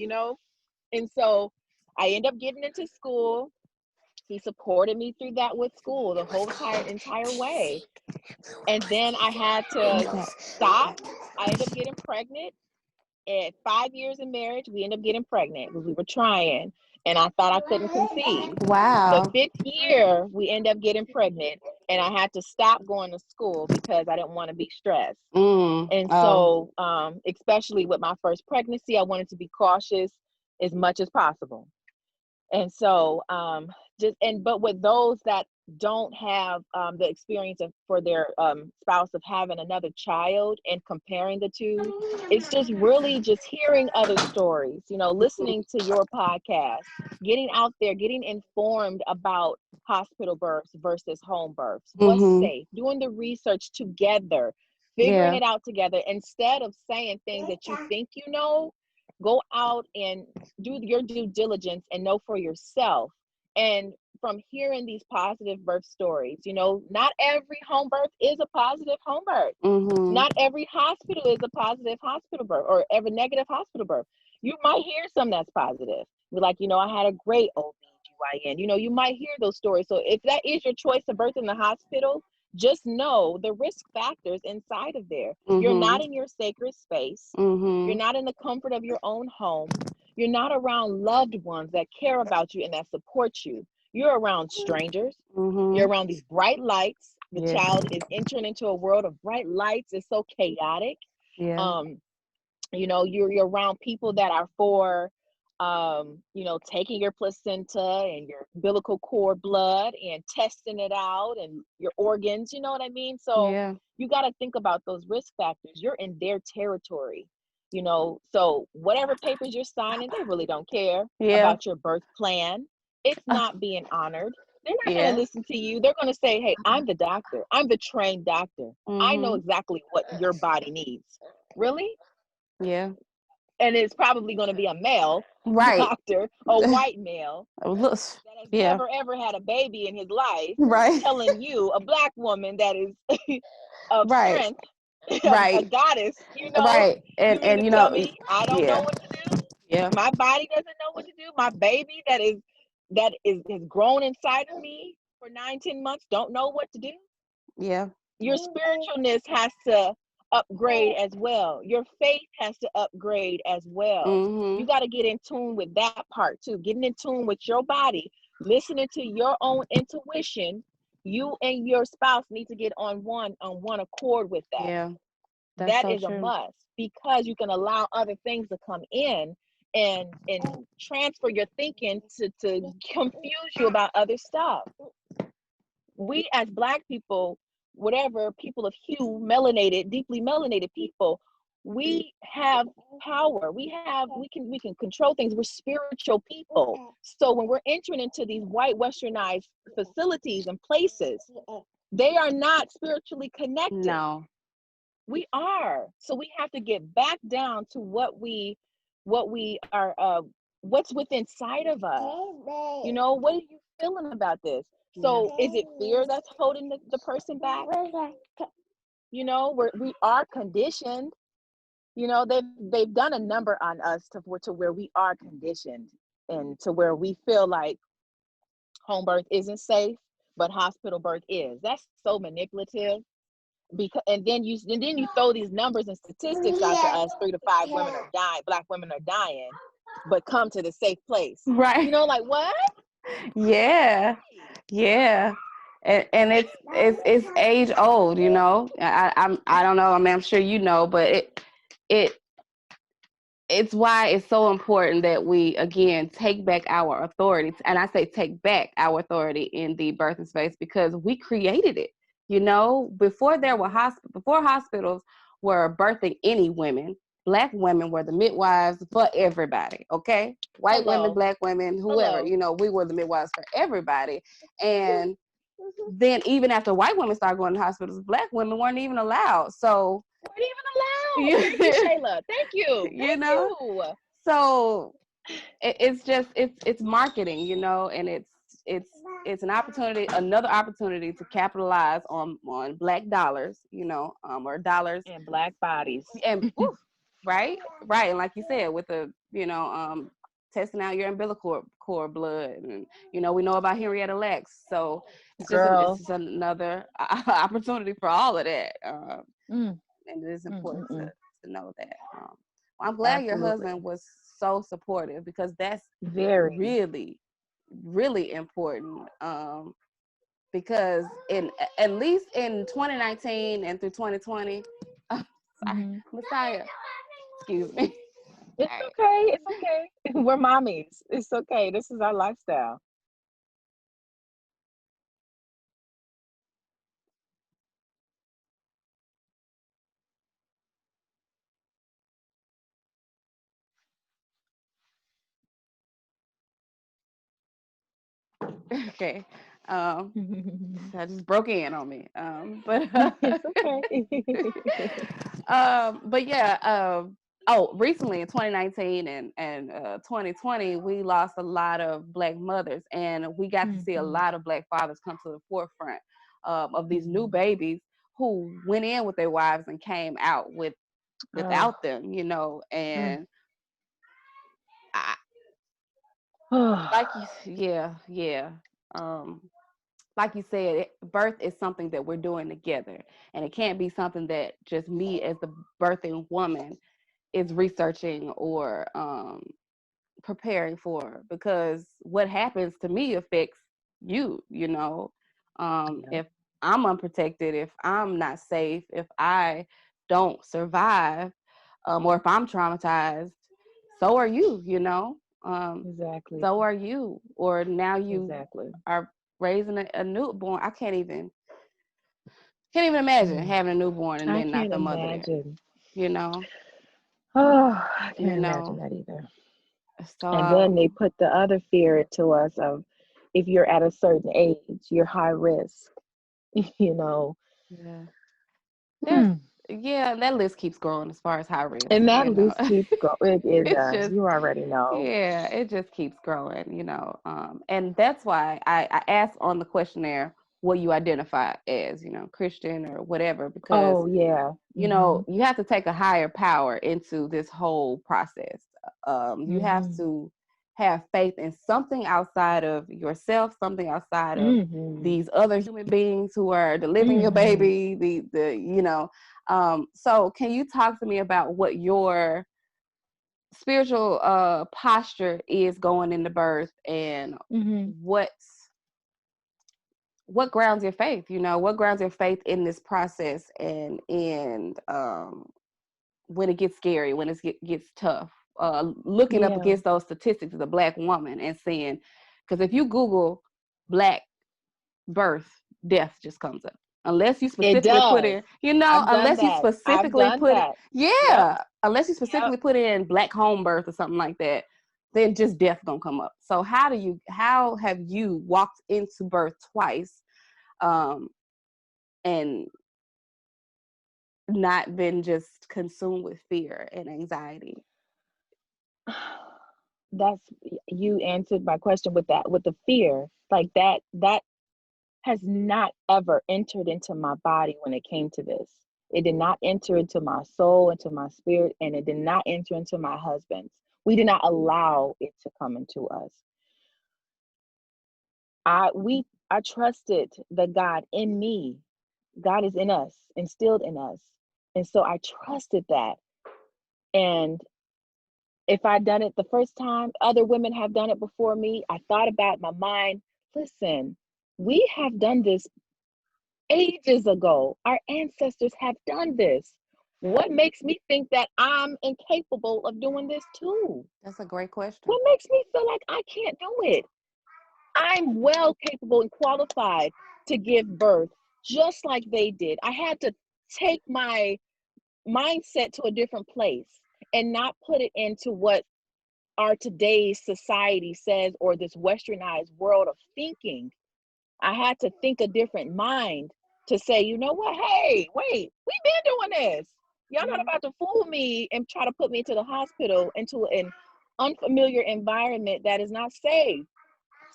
Speaker 2: And so I ended up getting into school. He supported me through that with school the whole entire way. And then I had to
Speaker 1: Okay.
Speaker 2: stop. I ended up getting pregnant at 5 years in marriage. We ended up getting pregnant because we were trying, and I thought I couldn't conceive. The
Speaker 1: Wow.
Speaker 2: fifth year, we ended up getting pregnant, and I had to stop going to school because I didn't want to be stressed. And
Speaker 1: Oh.
Speaker 2: so, especially with my first pregnancy, I wanted to be cautious as much as possible. And so, but with those that don't have the experience for their spouse of having another child and comparing the two, it's just really just hearing other stories, listening to your podcast, getting out there, getting informed about hospital births versus home births, what's
Speaker 1: Mm-hmm.
Speaker 2: safe, doing the research together, figuring
Speaker 1: Yeah.
Speaker 2: it out together instead of saying things that you think you know. Go out and do your due diligence and know for yourself. And from hearing these positive birth stories, not every home birth is a positive home birth.
Speaker 1: Mm-hmm.
Speaker 2: Not every hospital is a positive hospital birth or every negative hospital birth. You might hear some that's positive. You're like, I had a great OBGYN. You might hear those stories. So if that is your choice to birth in the hospital, just know the risk factors inside of there. You're
Speaker 1: Mm-hmm.
Speaker 2: not in your sacred space. You're
Speaker 1: Mm-hmm.
Speaker 2: not in the comfort of your own home. You're not around loved ones that care about you and that support you. You're around strangers. You're
Speaker 1: Mm-hmm.
Speaker 2: around these bright lights. The
Speaker 1: Yes.
Speaker 2: child is entering into a world of bright lights. It's so chaotic.
Speaker 1: Yeah.
Speaker 2: Um, you're around people that are for taking your placenta and your umbilical cord blood and testing it out and your organs, you know what I mean? So
Speaker 1: Yeah.
Speaker 2: you got to think about those risk factors. You're in their territory, so whatever papers you're signing, they really don't care
Speaker 1: Yeah.
Speaker 2: about your birth plan. It's not being honored. They're not going to
Speaker 1: Yeah.
Speaker 2: listen to you. They're going to say, hey, I'm the doctor. I'm the trained doctor. I know
Speaker 1: Mhm.
Speaker 2: exactly what your body needs. Really?
Speaker 1: Yeah.
Speaker 2: And it's probably going to be a male
Speaker 1: Right.
Speaker 2: doctor, a white male
Speaker 1: Look.
Speaker 2: that has
Speaker 1: Yeah.
Speaker 2: never ever had a baby in his life,
Speaker 1: Right.
Speaker 2: telling you, a black woman that is of
Speaker 1: Right.
Speaker 2: strength, a
Speaker 1: Right.
Speaker 2: goddess,
Speaker 1: Right.
Speaker 2: you mean
Speaker 1: And
Speaker 2: to tell me I don't know
Speaker 1: yeah.
Speaker 2: what to do?
Speaker 1: Yeah.
Speaker 2: My body doesn't know what to do. My baby that is has grown inside of me for 9-10 months don't know what to do.
Speaker 1: Yeah.
Speaker 2: Your spiritualness has to upgrade as well. Your faith has to upgrade as well. You
Speaker 1: Mhm.
Speaker 2: got to get in tune with that part too. Getting in tune with your body, listening to your own intuition. You and your spouse need to get on one accord with that.
Speaker 1: Yeah. That's
Speaker 2: That
Speaker 1: so
Speaker 2: is a
Speaker 1: true.
Speaker 2: must, because you can allow other things to come in and transfer your thinking to confuse you about other stuff. We as black people, whatever people of hue, melanated, deeply melanated people, we have power. We can control things. We're spiritual people. So when we're entering into these white westernized facilities and places, they are not spiritually connected.
Speaker 1: No.
Speaker 2: We are. So we have to get back down to what we are, what's within inside of us. What are you feeling about this?
Speaker 1: Yeah.
Speaker 2: So is it fear that's holding the person back? We are conditioned. They've done a number on us to where we are conditioned, and to where we feel like home birth isn't safe, but hospital birth is. That's so manipulative. Because and then you throw these numbers and statistics out to us: 3 to 5 women are dying, black women are dying, but come to the safe place.
Speaker 1: Right.
Speaker 2: Like what?
Speaker 1: Yeah. Yeah. And it's age old, I don't know. I mean, I'm sure you know, but it it's why it's so important that we again take back our authority. And I say take back our authority in the birthing space, because we created it. Before hospitals were birthing any women, black women were the midwives for everybody. Okay, white women,
Speaker 2: Hello.
Speaker 1: black women, whoever.
Speaker 2: Hello.
Speaker 1: We were the midwives for everybody. And then even after white women started going to hospitals, black women weren't even allowed. So
Speaker 2: Weren't even allowed. Thank you,
Speaker 1: you,
Speaker 2: Shayla. Thank you.
Speaker 1: you
Speaker 2: Thank
Speaker 1: know,
Speaker 2: you.
Speaker 1: so it's just it's marketing, and it's an opportunity, another opportunity to capitalize on black dollars, or dollars,
Speaker 2: And black bodies.
Speaker 1: and right, and like you said, with the testing out your umbilical cord blood, and we know about Henrietta Lacks, so it's
Speaker 2: Girl.
Speaker 1: just another opportunity for all of that,
Speaker 2: Mm,
Speaker 1: and it is
Speaker 2: mm,
Speaker 1: important
Speaker 2: mm, mm.
Speaker 1: to know that. I'm glad your husband
Speaker 2: Absolutely.
Speaker 1: was so supportive, because that's
Speaker 2: Very.
Speaker 1: really, really important. Because in at least in 2019 and through 2020, sorry,
Speaker 2: Hmm.
Speaker 1: Messiah, excuse me.
Speaker 2: It's
Speaker 1: All right.
Speaker 2: okay. It's okay. We're mommies. It's okay. This is our lifestyle.
Speaker 1: Okay. Um, that just broke in on me.
Speaker 2: It's okay.
Speaker 1: But yeah. Recently in 2019 and 2020, we lost a lot of black mothers, and we got to see a
Speaker 2: Mhm.
Speaker 1: lot of black fathers come to the forefront of these new
Speaker 2: Mhm.
Speaker 1: babies who went in with their wives and came out
Speaker 2: Oh.
Speaker 1: without them,
Speaker 2: Mm.
Speaker 1: and I,
Speaker 2: Oh.
Speaker 1: like you, yeah. Um, like you said, birth is something that we're doing together, and it can't be something that just me as the birthing woman is researching or preparing for, because what happens to me affects you.
Speaker 2: Yeah.
Speaker 1: If I'm unprotected, if I'm not safe, if I don't survive, or if I'm traumatized, so are you.
Speaker 2: Exactly.
Speaker 1: So are you. Or now you
Speaker 2: Exactly.
Speaker 1: are raising a newborn. I can't even imagine
Speaker 2: Mm.
Speaker 1: having a newborn and
Speaker 2: I
Speaker 1: then not
Speaker 2: can't
Speaker 1: the mother there.
Speaker 2: imagine.
Speaker 1: You know,
Speaker 2: Oh, I
Speaker 1: you
Speaker 2: can't imagine
Speaker 1: know.
Speaker 2: that either.
Speaker 1: So
Speaker 2: And then they put the other fear to us of if you're at a certain age, you're high risk, you know.
Speaker 1: yeah, there's
Speaker 2: Hmm.
Speaker 1: yeah, that list keeps growing as far as high risk.
Speaker 2: And that
Speaker 1: You know,
Speaker 2: list keeps going. It
Speaker 1: it's
Speaker 2: does.
Speaker 1: just
Speaker 2: You already know.
Speaker 1: yeah, it just keeps growing. You know, and that's why I asked on the questionnaire what you identify as. You know, Christian or whatever, because
Speaker 2: Oh, yeah.
Speaker 1: you know,
Speaker 2: Mm-hmm.
Speaker 1: you have to take a higher power into this whole process. You have
Speaker 2: Mm-hmm.
Speaker 1: to have faith in something outside of yourself, something outside of
Speaker 2: Mm-hmm.
Speaker 1: these other human beings who are delivering your
Speaker 2: Mm-hmm.
Speaker 1: baby. The you know, so can you talk to me about what your spiritual posture is going into birth and
Speaker 2: Mm-hmm.
Speaker 1: what's what grounds your faith, you know, what grounds your faith in this process and when it gets scary, when gets tough, looking up
Speaker 2: Yeah.
Speaker 1: against those statistics as a Black woman and saying, because if you Google Black birth, death just comes up. Unless you
Speaker 2: It
Speaker 1: specifically put
Speaker 2: does.
Speaker 1: in, you know,
Speaker 2: I've done
Speaker 1: unless you
Speaker 2: that. I've
Speaker 1: specifically
Speaker 2: done
Speaker 1: put it,
Speaker 2: that. Yep.
Speaker 1: yeah, unless you
Speaker 2: Yep.
Speaker 1: specifically put in Black home birth or something like that, then just death gonna come up. So how have you walked into birth twice, um, and not been just consumed with fear and anxiety?
Speaker 2: That's you answered my question with that, with the fear. Like that has not ever entered into my body when it came to this. It did not enter into my soul, into my spirit, and it did not enter into my husband's. We did not allow it to come into us. I trusted the God in me. God is in us, instilled in us. And so I trusted that. And if I'd done it the first time, other women have done it before me. I thought about my mind. Listen, we have done this ages ago. Our ancestors have done this. What makes me think that I'm incapable of doing this too?
Speaker 1: That's a great question.
Speaker 2: What makes me feel like I can't do it? I'm well capable and qualified to give birth just like they did. I had to take my mindset to a different place and not put it into what our today's society says or this westernized world of thinking. I had to think a different mind to say, you know what? Hey, wait, we've been doing this. Y'all not
Speaker 1: Mm-hmm.
Speaker 2: about to fool me and try to put me into the hospital, into an unfamiliar environment that is not safe.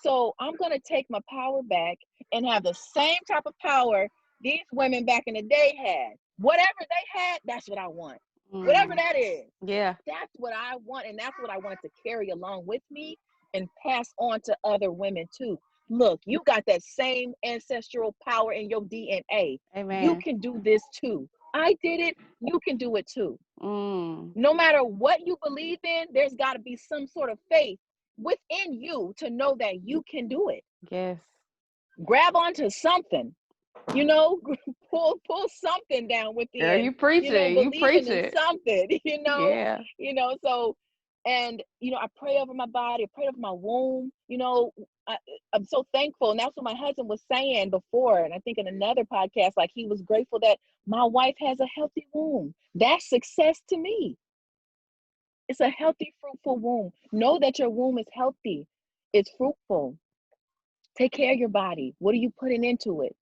Speaker 2: So I'm going to take my power back and have the same type of power these women back in the day had. Whatever they had, that's what I want. Whatever
Speaker 1: Mm.
Speaker 2: that is,
Speaker 1: Yeah.
Speaker 2: that's what I want. And that's what I wanted to carry along with me and pass on to other women too. Look, you got that same ancestral power in your DNA. You
Speaker 1: Amen.
Speaker 2: can do this too. I did it. You can do it too.
Speaker 1: Mm.
Speaker 2: No matter what you believe in, there's got to be some sort of faith within you to know that you can do it.
Speaker 1: Yes.
Speaker 2: Grab onto something, you know, pull something down
Speaker 1: Girl,
Speaker 2: within,
Speaker 1: you preaching. You
Speaker 2: believing in
Speaker 1: preaching.
Speaker 2: something,
Speaker 1: Yeah.
Speaker 2: so, and I pray over my body, I pray over my womb, I, I'm so thankful. And that's what my husband was saying before. And I think in another podcast, like he was grateful that my wife has a healthy womb. That's success to me. It's a healthy, fruitful womb. Know that your womb is healthy. It's fruitful. Take care of your body. What are you putting into it?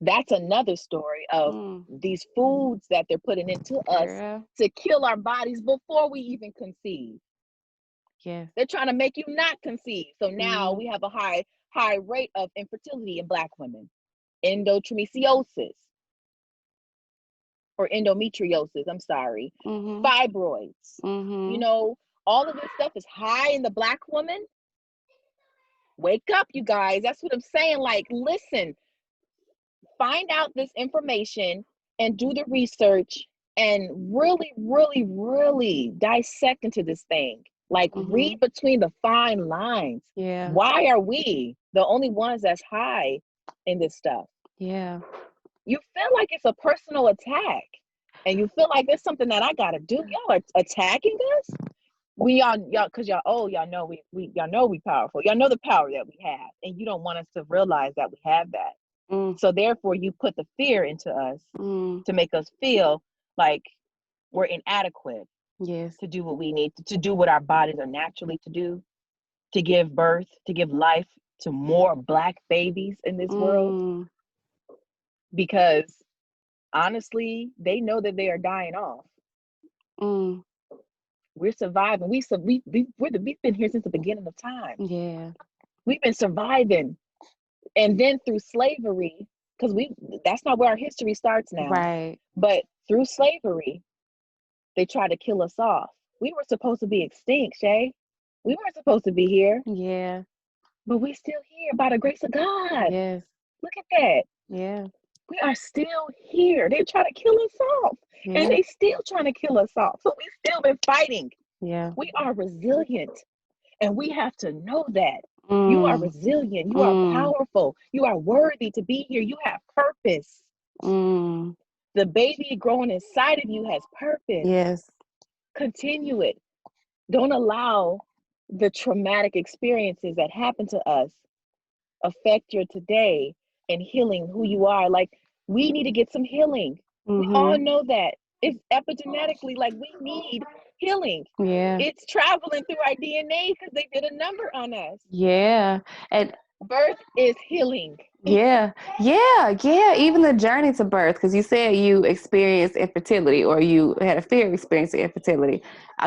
Speaker 2: That's another story of
Speaker 1: Mm.
Speaker 2: these foods that they're putting into us
Speaker 1: Girl.
Speaker 2: to kill our bodies before we even conceive.
Speaker 1: Yes.
Speaker 2: They're trying to make you not conceive. So now
Speaker 1: Mm-hmm.
Speaker 2: we have a high rate of infertility in Black women. Endometriosis or endometriosis, I'm sorry.
Speaker 1: Mm-hmm.
Speaker 2: Fibroids. You
Speaker 1: Mm-hmm.
Speaker 2: know, all of this stuff is high in the Black woman. Wake up, you guys. That's what I'm saying. Like, listen, find out this information and do the research and really, really, really dissect into this thing. Like, read
Speaker 1: Mm-hmm.
Speaker 2: between the fine lines.
Speaker 1: Yeah.
Speaker 2: Why are we the only ones that's high in this stuff?
Speaker 1: Yeah.
Speaker 2: You feel like it's a personal attack and you feel like there's something that I got to do. Y'all are attacking us. y'all, because y'all old, y'all know y'all know we powerful. Y'all know the power that we have, and you don't want us to realize that we have that.
Speaker 1: Mm,
Speaker 2: So therefore, you put the fear into us
Speaker 1: mm,
Speaker 2: to make us feel like we're inadequate
Speaker 1: yes.
Speaker 2: to do what we need to do, what our bodies are naturally to do, to give birth, to give life to more Black babies in this world.
Speaker 1: Mm,
Speaker 2: Because honestly, they know that they are dying off.
Speaker 1: mm,
Speaker 2: We're surviving. We've been here since the beginning of time.
Speaker 1: yeah.
Speaker 2: We've been surviving, and then through slavery, because we that's not where our history starts now.
Speaker 1: Right.
Speaker 2: But through slavery, they tried to kill us off. We were supposed to be extinct, Shay. We weren't supposed to be here,
Speaker 1: Yeah.
Speaker 2: but we're still here by the grace of God.
Speaker 1: Yes.
Speaker 2: Look at that.
Speaker 1: Yeah.
Speaker 2: We are still here. They try to kill us off, and
Speaker 1: Yeah.
Speaker 2: they still trying to kill us off. So we still been fighting.
Speaker 1: Yeah.
Speaker 2: We are resilient, and we have to know that. You are
Speaker 1: Mm,
Speaker 2: resilient. You are
Speaker 1: mm,
Speaker 2: powerful. You are worthy to be here. You have purpose.
Speaker 1: mm.
Speaker 2: The baby growing inside of you has purpose.
Speaker 1: Yes.
Speaker 2: Continue it. Don't allow the traumatic experiences that happen to us affect your today and healing who you are. Like, we need to get some healing. We all
Speaker 1: Mm-hmm.
Speaker 2: know that. It's epigenetically, like, we need healing.
Speaker 1: Yeah.
Speaker 2: It's traveling through our DNA because they did a number on us.
Speaker 1: Yeah. And
Speaker 2: Birth is healing.
Speaker 1: yeah, yeah, yeah. Even the journey to birth, because you said you experienced infertility or you had a fear of experiencing infertility.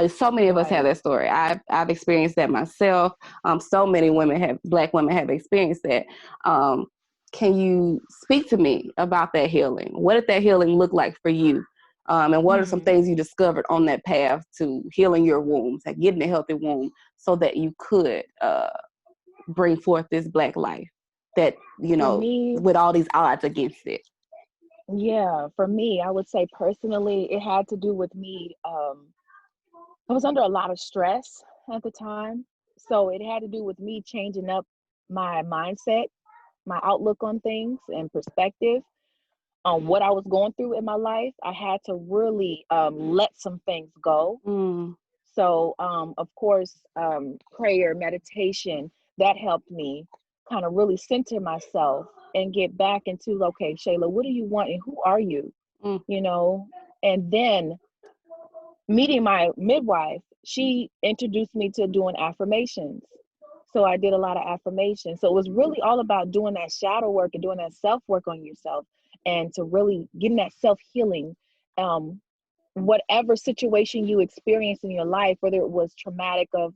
Speaker 1: So many of us have
Speaker 2: Right.
Speaker 1: that story. I've experienced that myself. So many Black women have experienced that. Um, can you speak to me about that healing? What did that healing look like for you? And what are some
Speaker 2: Hmm.
Speaker 1: things you discovered on that path to healing your wombs, like getting a healthy womb, so that you could bring forth this Black life that,
Speaker 2: For me,
Speaker 1: with all these odds against it?
Speaker 2: yeah, for me, I would say personally, it had to do with me. I was under a lot of stress at the time. So it had to do with me changing up my mindset, my outlook on things, and perspective on what I was going through in my life. I had to really let some things go.
Speaker 1: Mm,
Speaker 2: So, of course, prayer, meditation, that helped me kind of really center myself and get back into, okay, Shayla, what do you want and who are you?
Speaker 1: mm,
Speaker 2: You know, and then meeting my midwife, she introduced me to doing affirmations. So I did a lot of affirmations. So it was really all about doing that shadow work and doing that self work on yourself, and to really getting that self healing. Whatever situation you experienced in your life, whether it was traumatic of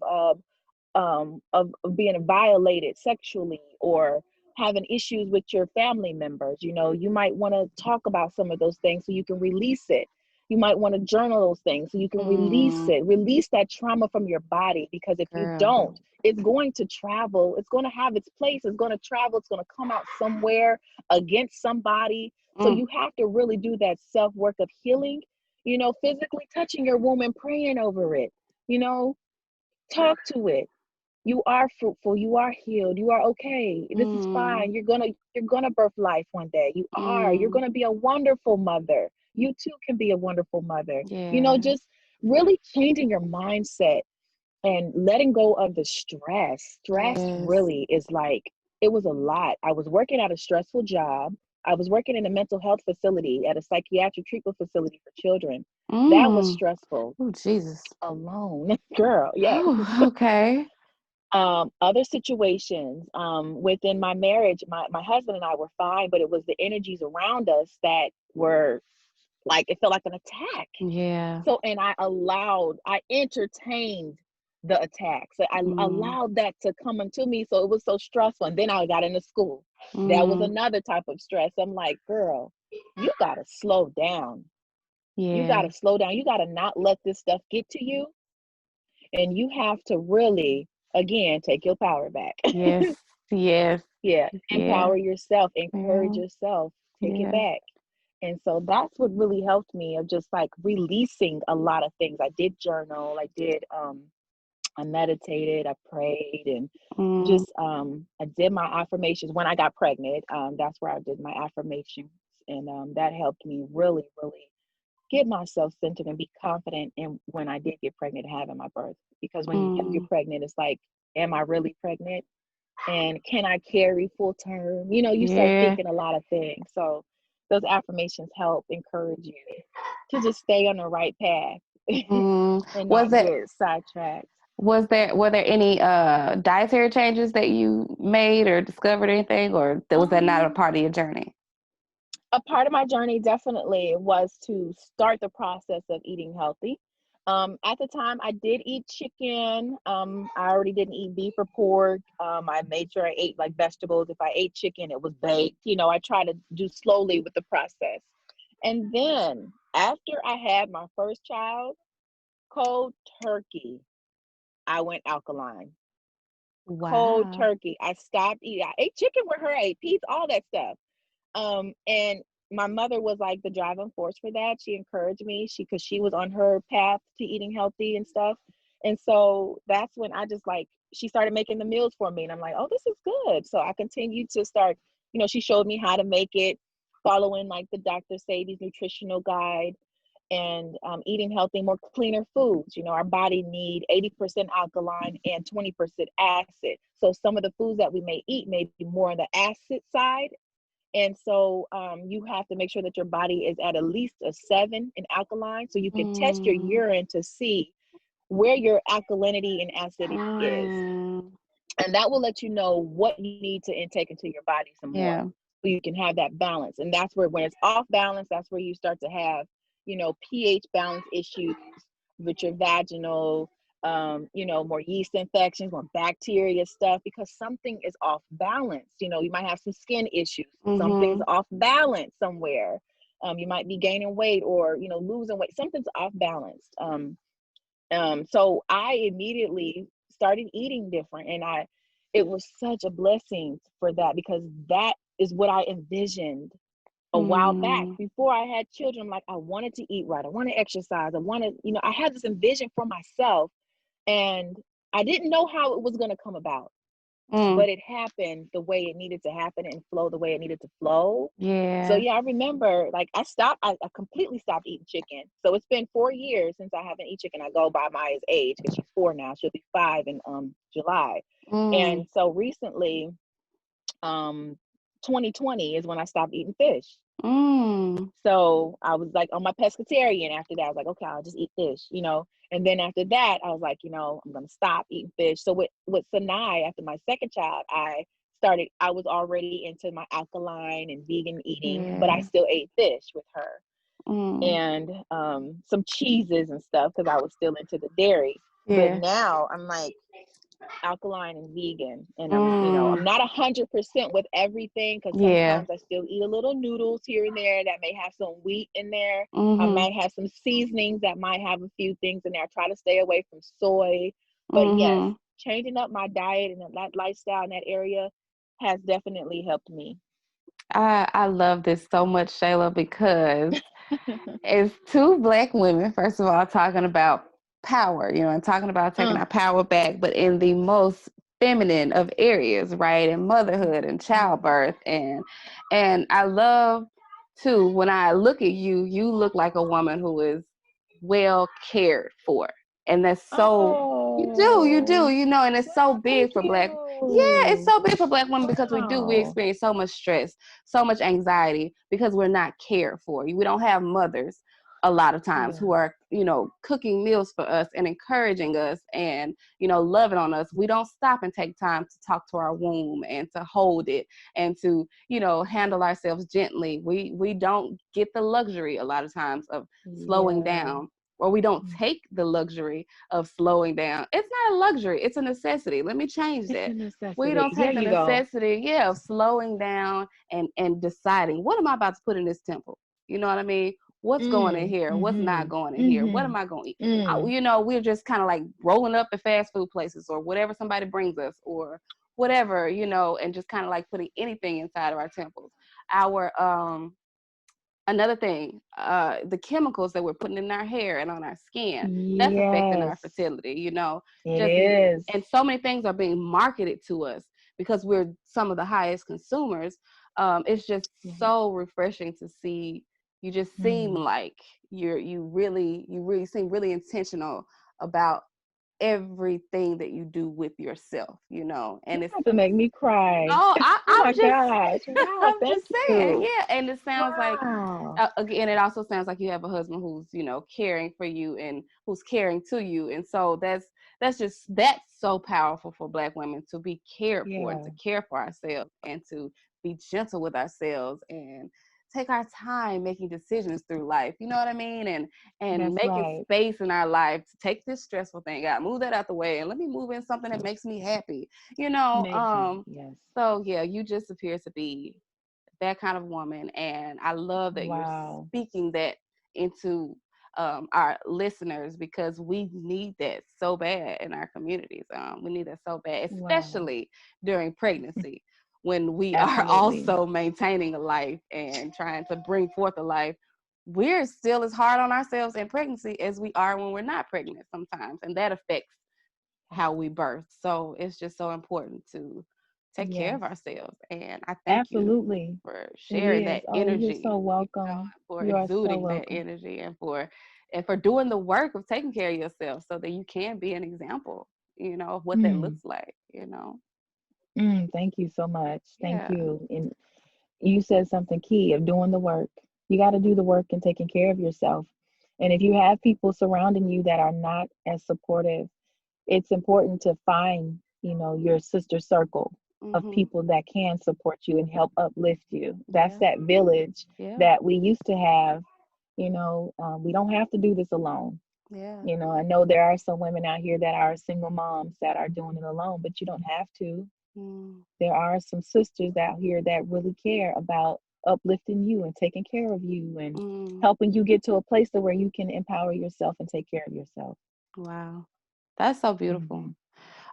Speaker 2: being violated sexually, or having issues with your family members, you might want to talk about some of those things so you can release it. You might want to journal those things so you can release
Speaker 1: mm,
Speaker 2: it, release that trauma from your body, because if you
Speaker 1: girl.
Speaker 2: don't, it's going to travel, it's going to have its place, it's going to travel, it's going to come out somewhere against somebody. So
Speaker 1: Mm,
Speaker 2: you have to really do that self work of healing, physically touching your womb and praying over it, you know talk to it. You are fruitful, you are healed, you are okay, this is
Speaker 1: mm,
Speaker 2: fine. You're gonna birth life one day. You're
Speaker 1: mm,
Speaker 2: gonna be a wonderful mother. You too can be a wonderful mother.
Speaker 1: yeah.
Speaker 2: Just really changing your mindset and letting go of the stress
Speaker 1: Yes.
Speaker 2: really is like, it was a lot. I was working at a stressful job. I was working in a mental health facility, at a psychiatric treatment facility for children. That was
Speaker 1: Mm.
Speaker 2: stressful
Speaker 1: Oh, Jesus.
Speaker 2: alone. Girl, yes.
Speaker 1: Oh, okay.
Speaker 2: Other situations, within my marriage, my husband and I were fine, but it was the energies around us that were like, it felt like an attack.
Speaker 1: Yeah.
Speaker 2: So, and I entertained the attacks. I
Speaker 1: Mm,
Speaker 2: allowed that to come into me. So it was so stressful. And then I got into school. That was
Speaker 1: mm,
Speaker 2: another type of stress. I'm like, girl, you got to slow down. You got
Speaker 1: yeah.
Speaker 2: to slow down. You got to not let this stuff get to you. And you have to really, again, take your power back.
Speaker 1: Yes. Yes.
Speaker 2: Yeah,
Speaker 1: Yeah.
Speaker 2: empower yourself, encourage
Speaker 1: Yeah.
Speaker 2: yourself, take it
Speaker 1: Yeah.
Speaker 2: back. And so that's what really helped me, of just like releasing a lot of things. I did journal, I meditated, I prayed, and
Speaker 1: Mm,
Speaker 2: just I did my affirmations when I got pregnant. That's where I did my affirmations, and that helped me really, really get myself centered and be confident in when I did get pregnant having my birth. Because when you do get
Speaker 1: Mm,
Speaker 2: pregnant, it's like, am I really pregnant? And can I carry full term? You know, you start
Speaker 1: yeah.
Speaker 2: thinking a lot of things. So those affirmations help encourage you to just stay on the right path
Speaker 1: Mm.
Speaker 2: and
Speaker 1: Was
Speaker 2: not
Speaker 1: that
Speaker 2: get sidetracked.
Speaker 1: were there any dietary changes that you made or discovered anything, or was that not a
Speaker 2: Um,
Speaker 1: part of your journey?
Speaker 2: a part of my journey definitely was to start the process of eating healthy. At the time, I did eat chicken. I already didn't eat beef or pork. I made sure I ate like vegetables. If I ate chicken, it was baked. You know, I try to do slowly with the process. And then after I had my first child, cold turkey, I went alkaline. Cold
Speaker 1: Wow.
Speaker 2: turkey. I stopped eating. I ate chicken with her. I ate pizza, all that stuff. And my mother was like the driving force for that. She encouraged me, because she was on her path to eating healthy and stuff. And so that's when I just like, she started making the meals for me, and I'm like, oh, this is good. So I continued to start, she showed me how to make it, following like the Dr. Sadie's nutritional guide, and eating healthy, more cleaner foods. Our body need 80% alkaline and 20% acid. So some of the foods that we may eat may be more on the acid side, and so you have to make sure that your body is at least a 7 in alkaline, so you can test your
Speaker 1: Mm,
Speaker 2: urine to see where your alkalinity and acidity is.
Speaker 1: mm,
Speaker 2: And that will let you know what you need to intake into your body some more,
Speaker 1: yeah.
Speaker 2: so you can have that balance. And that's where, when it's off balance, that's where you start to have, pH balance issues with your vaginal, more yeast infections, more bacteria stuff, because something is off balance. You might have some skin issues. Something's
Speaker 1: Mm-hmm.
Speaker 2: off balance somewhere. You might be gaining weight, or, losing weight. Something's off balance. So I immediately started eating different, and it was such a blessing for that, because that is what I envisioned a while back
Speaker 1: Mm,
Speaker 2: before I had children. I'm like, I wanted to eat right. I want to exercise. I wanted, I had this envision for myself, and I didn't know how it was going to come about,
Speaker 1: mm,
Speaker 2: but it happened the way it needed to happen and flow the way it needed to flow. So
Speaker 1: yeah.
Speaker 2: yeah, I remember, like, I completely stopped eating chicken. So it's been 4 years since I haven't eaten chicken. I go by Maya's age, because she's 4 now. She'll be 5 in July.
Speaker 1: Mm,
Speaker 2: And so recently, um 2020 is when I stopped eating fish.
Speaker 1: mm,
Speaker 2: So I was like on my pescatarian after that. I was like, okay, I'll just eat fish. And then after that, I was like, I'm gonna stop eating fish. So with Sinai, after my second child, I was already into my alkaline and vegan eating, but I
Speaker 1: yeah.
Speaker 2: still ate fish with her,
Speaker 1: Mm,
Speaker 2: and some cheeses and stuff, because I was still into the dairy. But
Speaker 1: yeah.
Speaker 2: now I'm like alkaline and vegan, and I'm
Speaker 1: Mm,
Speaker 2: not 100% with everything, because
Speaker 1: yeah.
Speaker 2: sometimes I still eat a little noodles here and there that may have some wheat in there. I
Speaker 1: Mm-hmm.
Speaker 2: might have some seasonings that might have a few things in there. I try to stay away from soy, but yes,
Speaker 1: Mm-hmm.
Speaker 2: changing up my diet and that lifestyle in that area has definitely helped me.
Speaker 1: I love this so much, Shayla, because it's two Black women, first of all, talking about power, and talking about taking
Speaker 2: Mm,
Speaker 1: our power back, but in the most feminine of areas, right? And motherhood and
Speaker 2: mm.
Speaker 1: childbirth. And I love too, when I look at you, you look like a woman who is well cared for. And that's so you do,
Speaker 2: Oh,
Speaker 1: and it's so
Speaker 2: wow, thank
Speaker 1: big for Black. Yeah, it's
Speaker 2: you.
Speaker 1: so big for Black women, because we
Speaker 2: Wow.
Speaker 1: experience so much stress, so much anxiety, because we're not cared for. We don't have mothers a lot of times who
Speaker 2: Yeah.
Speaker 1: are, cooking meals for us and encouraging us and, loving on us. We don't stop and take time to talk to our womb and to hold it and to, handle ourselves gently. We don't get the luxury a lot of times of slowing
Speaker 2: Yeah.
Speaker 1: down, or we don't take the luxury of slowing down. It's not a luxury, it's a necessity. Let me change
Speaker 2: It's a
Speaker 1: that. We
Speaker 2: necessity.
Speaker 1: don't
Speaker 2: There
Speaker 1: take the
Speaker 2: you go.
Speaker 1: necessity, of slowing down and deciding, what am I about to put in this temple? You know what I mean? What's going in
Speaker 2: Mm,
Speaker 1: here? What's not
Speaker 2: mm-hmm,
Speaker 1: going in here? What
Speaker 2: mm-hmm,
Speaker 1: am I going to eat?
Speaker 2: mm.
Speaker 1: We're just kind of like rolling up at fast food places or whatever somebody brings us or whatever, and just kind of like putting anything inside of our temples. Our Another thing, the chemicals that we're putting in our hair and on our skin, that's affecting our
Speaker 2: Yes,
Speaker 1: fertility,
Speaker 2: it
Speaker 1: just,
Speaker 2: is.
Speaker 1: and so many things are being marketed to us because we're some of the highest consumers. It's just
Speaker 2: Yes.
Speaker 1: so refreshing to see You just seem
Speaker 2: Mm.
Speaker 1: like you really seem really intentional about everything that you do with yourself,
Speaker 2: You
Speaker 1: and it's
Speaker 2: have to make me cry.
Speaker 1: oh,
Speaker 2: Oh my
Speaker 1: I'm just
Speaker 2: gosh. Wow,
Speaker 1: I'm
Speaker 2: thank
Speaker 1: just saying,
Speaker 2: you.
Speaker 1: yeah. And it sounds like,
Speaker 2: Wow.
Speaker 1: again, it also sounds like you have a husband who's, caring for you and who's caring to you. And so that's so powerful for Black women to be cared for and
Speaker 2: Yeah,
Speaker 1: to care for ourselves and to be gentle with ourselves and take our time making decisions through life. You know what I mean? And
Speaker 2: that's
Speaker 1: making
Speaker 2: right.
Speaker 1: space in our life to take this stressful thing out, move that out the way, and let me move in something that makes me happy. You know,
Speaker 2: Makes me,
Speaker 1: um,
Speaker 2: yes.
Speaker 1: so yeah, you just appear to be that kind of woman, and I love that you're
Speaker 2: Wow.
Speaker 1: speaking that into our listeners, because we need that so bad in our communities. We need that so bad,
Speaker 2: Wow.
Speaker 1: especially during pregnancy, when we are
Speaker 2: Absolutely.
Speaker 1: also maintaining a life and trying to bring forth a life. We're still as hard on ourselves in pregnancy as we are when we're not pregnant sometimes, and that affects how we birth. So it's just so important to take care
Speaker 2: Yes.
Speaker 1: of ourselves. And I thank you
Speaker 2: Absolutely.
Speaker 1: for
Speaker 2: It
Speaker 1: sharing
Speaker 2: is.
Speaker 1: that
Speaker 2: Oh, you're
Speaker 1: energy,
Speaker 2: so welcome.
Speaker 1: for
Speaker 2: You are so
Speaker 1: exuding that
Speaker 2: welcome.
Speaker 1: energy, and for doing the work of taking care of yourself so that you can be an example, of what that
Speaker 2: Mm,
Speaker 1: looks like.
Speaker 2: thank you so much. Thank
Speaker 1: Yeah.
Speaker 2: you. And you said something key of doing the work. You got to do the work and taking care of yourself. And if you have people surrounding you that are not as supportive, it's important to find, your sister circle of
Speaker 1: Mhm.
Speaker 2: people that can support you and help uplift you. That's
Speaker 1: Yeah.
Speaker 2: that village
Speaker 1: Yeah.
Speaker 2: that we used to have. We don't have to do this alone.
Speaker 1: Yeah.
Speaker 2: I know there are some women out here that are single moms that are doing it alone, but you don't have to.
Speaker 1: Mm.
Speaker 2: There are some sisters out here that really care about uplifting you and taking care of you and
Speaker 1: Mm.
Speaker 2: helping you get to a place to where you can empower yourself and take care of yourself.
Speaker 1: Wow. That's so beautiful.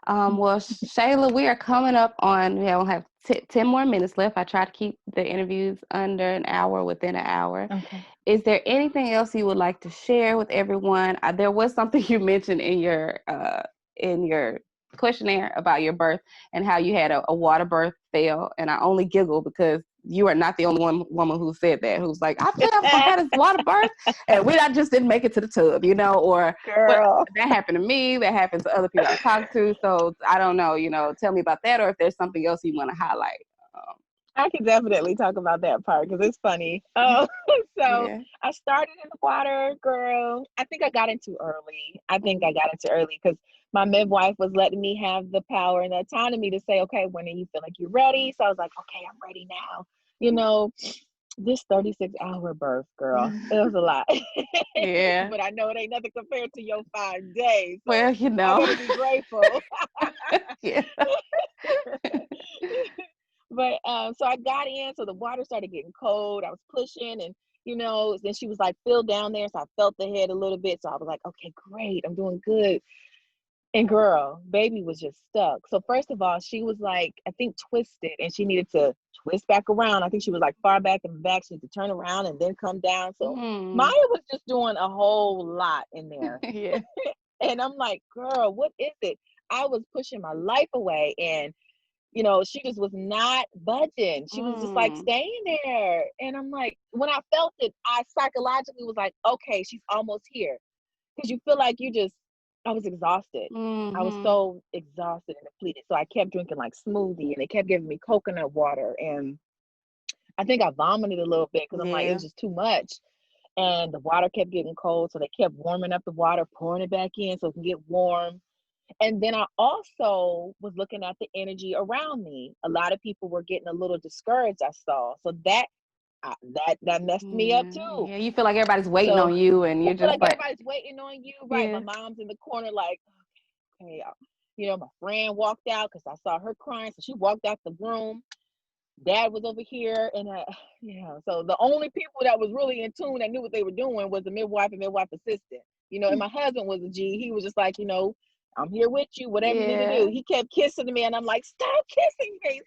Speaker 2: Hmm.
Speaker 1: Well, Shayla, we are coming up on, we don't have 10 more minutes left. I try to keep the interviews under an hour, within an hour.
Speaker 2: Okay.
Speaker 1: Is there anything else you would like to share with everyone? There was something you mentioned in your questionnaire about your birth and how you had a water birth fail, and I only giggle because you are not the only one woman who said that. Who's like, I believe I was gonna have this water birth, and I just didn't make it to the tub, or but
Speaker 2: Girl.
Speaker 1: that happened to me. That happens to other people I've talked to. So I don't know. Tell me about that, or if there's something else you want to highlight.
Speaker 2: I can definitely talk about that part because it's funny. Oh, so
Speaker 1: Yeah.
Speaker 2: I started in the water, girl. I think I got into early. I think
Speaker 1: Mm-hmm.
Speaker 2: I got into early because my midwife was letting me have the power and the autonomy to say, okay, when do you feel like you're ready? So I was like, okay, I'm ready now. You know, this 36-hour birth, girl, it was a lot.
Speaker 1: Yeah.
Speaker 2: But I know it ain't nothing compared to your 5 days. So
Speaker 1: Well,
Speaker 2: I better be grateful.
Speaker 1: yeah.
Speaker 2: But so I got in, so the water started getting cold. I was pushing, and then she was like, "Feel down there." So I felt the head a little bit. So I was like, "Okay, great, I'm doing good." And girl, baby was just stuck. So first of all, she was like, I think twisted, and she needed to twist back around. I think she was like far back in the back. She had to turn around and then come down. So Maya
Speaker 1: Mm.
Speaker 2: was just doing a whole lot in there,
Speaker 1: Yeah.
Speaker 2: and I'm like, "Girl, what is it?" I was pushing my life away, and she just was not budging. She was just like
Speaker 1: Mm.
Speaker 2: staying there. And I'm like, when I felt it, I psychologically was like, okay, she's almost here. Because you feel like I was exhausted. I was
Speaker 1: Mm-hmm.
Speaker 2: so exhausted and depleted. So I kept drinking like smoothie and they kept giving me coconut water. And I think I vomited a little bit because I'm like, it
Speaker 1: Yeah.
Speaker 2: was just too much. And the water kept getting cold. So they kept warming up the water, pouring it back in so it can get warm. And then I also was looking at the energy around me. A lot of people were getting a little discouraged, I saw. So that messed me up
Speaker 1: Yeah.
Speaker 2: too.
Speaker 1: Yeah. You feel like everybody's waiting
Speaker 2: So
Speaker 1: on you, and
Speaker 2: I
Speaker 1: you're
Speaker 2: feel
Speaker 1: just
Speaker 2: like
Speaker 1: like,
Speaker 2: everybody's waiting on you, right? My
Speaker 1: yeah.
Speaker 2: mom's in the corner, like, okay, my friend walked out because I saw her crying, so she walked out the room. Dad was over here, and so the only people that was really in tune that knew what they were doing was the midwife and midwife assistant. And my husband was a G. He was just like, I'm here with you, whatever you need to do.
Speaker 1: Yeah.
Speaker 2: He kept kissing me, and I'm like, stop kissing me.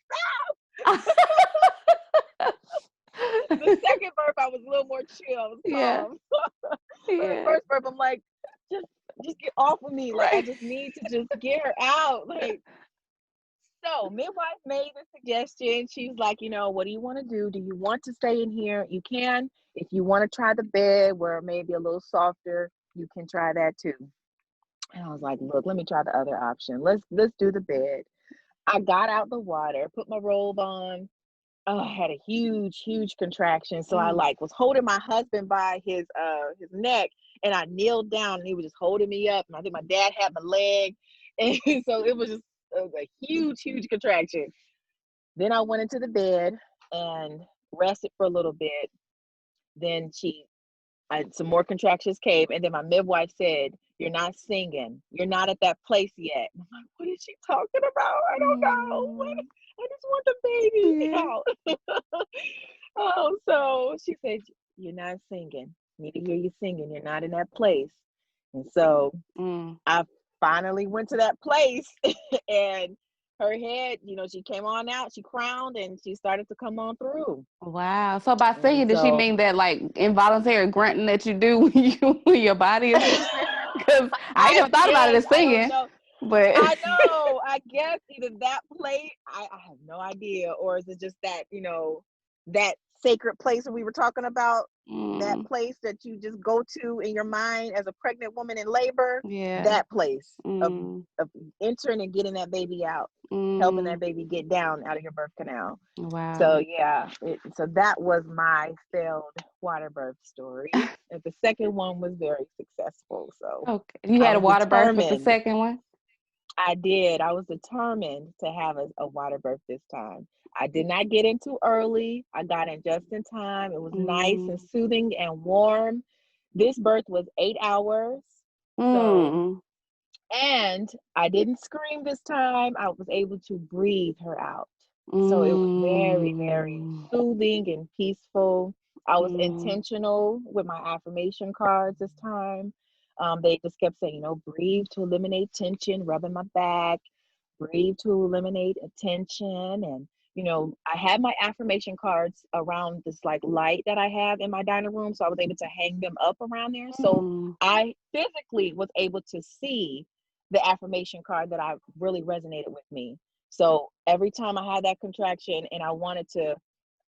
Speaker 2: The second birth, I was a little more chill. I was
Speaker 1: Yeah.
Speaker 2: calm. But the
Speaker 1: Yeah.
Speaker 2: first birth, I'm like, just get off of me. Like, I
Speaker 1: Right.
Speaker 2: just need to just get her out. Like, No, midwife made the suggestion. She's like, what do you want to do? Do you want to stay in here? You can. If you want to try the bed where maybe a little softer, you can try that too. And I was like, look, let me try the other option. Let's do the bed. I got out the water, put my robe on. Oh, I had a huge, huge contraction. So I
Speaker 1: Mm.
Speaker 2: like was holding my husband by his neck, and I kneeled down and he was just holding me up. And I think my dad had my leg. And so it was a huge, huge contraction. Then I went into the bed and rested for a little bit. Then some more contractions came, and then my midwife said, "You're not singing. You're not at that place yet." And I'm like, "What is she talking about? I don't know. What?
Speaker 1: Mm.
Speaker 2: I just want the baby
Speaker 1: Yeah.
Speaker 2: out." Oh, so she said, "You're not singing. Need to hear you singing. You're not in that place." And so
Speaker 1: Mm.
Speaker 2: I finally went to that place, and her head, she came on out. She crowned, and she started to come on through.
Speaker 1: Wow. So by
Speaker 2: And
Speaker 1: singing, did she
Speaker 2: so
Speaker 1: mean that like involuntary grunting that you do when your body is listening? Because I ain't
Speaker 2: I
Speaker 1: never thought about it
Speaker 2: guess
Speaker 1: as
Speaker 2: I don't
Speaker 1: singing,
Speaker 2: know.
Speaker 1: but
Speaker 2: I know. I guess either that plate, I have no idea, or is it just that, that sacred place that we were talking about, that
Speaker 1: mm,
Speaker 2: place that you just go to in your mind as a pregnant woman in labor,
Speaker 1: yeah.
Speaker 2: that place of
Speaker 1: Mm,
Speaker 2: of entering and getting that baby out, helping that
Speaker 1: mm,
Speaker 2: baby get down out of your birth canal. So
Speaker 1: wow.
Speaker 2: yeah, so that was my failed water birth story. And the second one was very successful. So
Speaker 1: Okay. You
Speaker 2: I
Speaker 1: had a
Speaker 2: was
Speaker 1: water birth with the
Speaker 2: determined.
Speaker 1: second one?
Speaker 2: I did. I was determined to have a water birth this time. I did not get in too early. I got in just in time. It was nice and
Speaker 1: Mm,
Speaker 2: soothing and warm. This birth was 8 hours. So,
Speaker 1: mm,
Speaker 2: and I didn't scream this time. I was able to breathe her out. So it was very, very
Speaker 1: mm,
Speaker 2: soothing and peaceful. I was
Speaker 1: mm,
Speaker 2: intentional with my affirmation cards this time. They just kept saying, breathe to eliminate tension, rubbing my back, breathe to eliminate attention. And, I had my affirmation cards around this like light that I have in my dining room. So I was able to hang them up around there. So
Speaker 1: mm,
Speaker 2: I physically was able to see the affirmation card that I really resonated with me. So every time I had that contraction and I wanted to,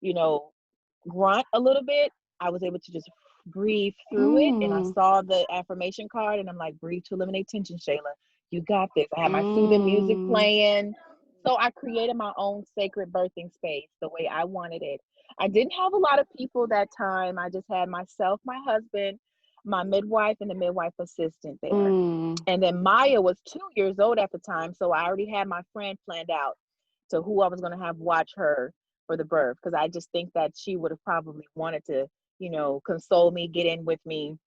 Speaker 2: you know, grunt a little bit, I was able to just breathe through it. And I
Speaker 1: mm,
Speaker 2: saw the affirmation card and I'm like, breathe to eliminate tension, Shayla. You got this. I had my soothing music
Speaker 1: mm,
Speaker 2: playing. So I created my own sacred birthing space the way I wanted it. I didn't have a lot of people that time. I just had myself, my husband, my midwife, and the midwife assistant there.
Speaker 1: mm.
Speaker 2: And then Maya was 2 years old at the time. So I already had my friend planned out to who I was going to have watch her for the birth. Because I just think that she would have probably wanted to, console me, get in with me.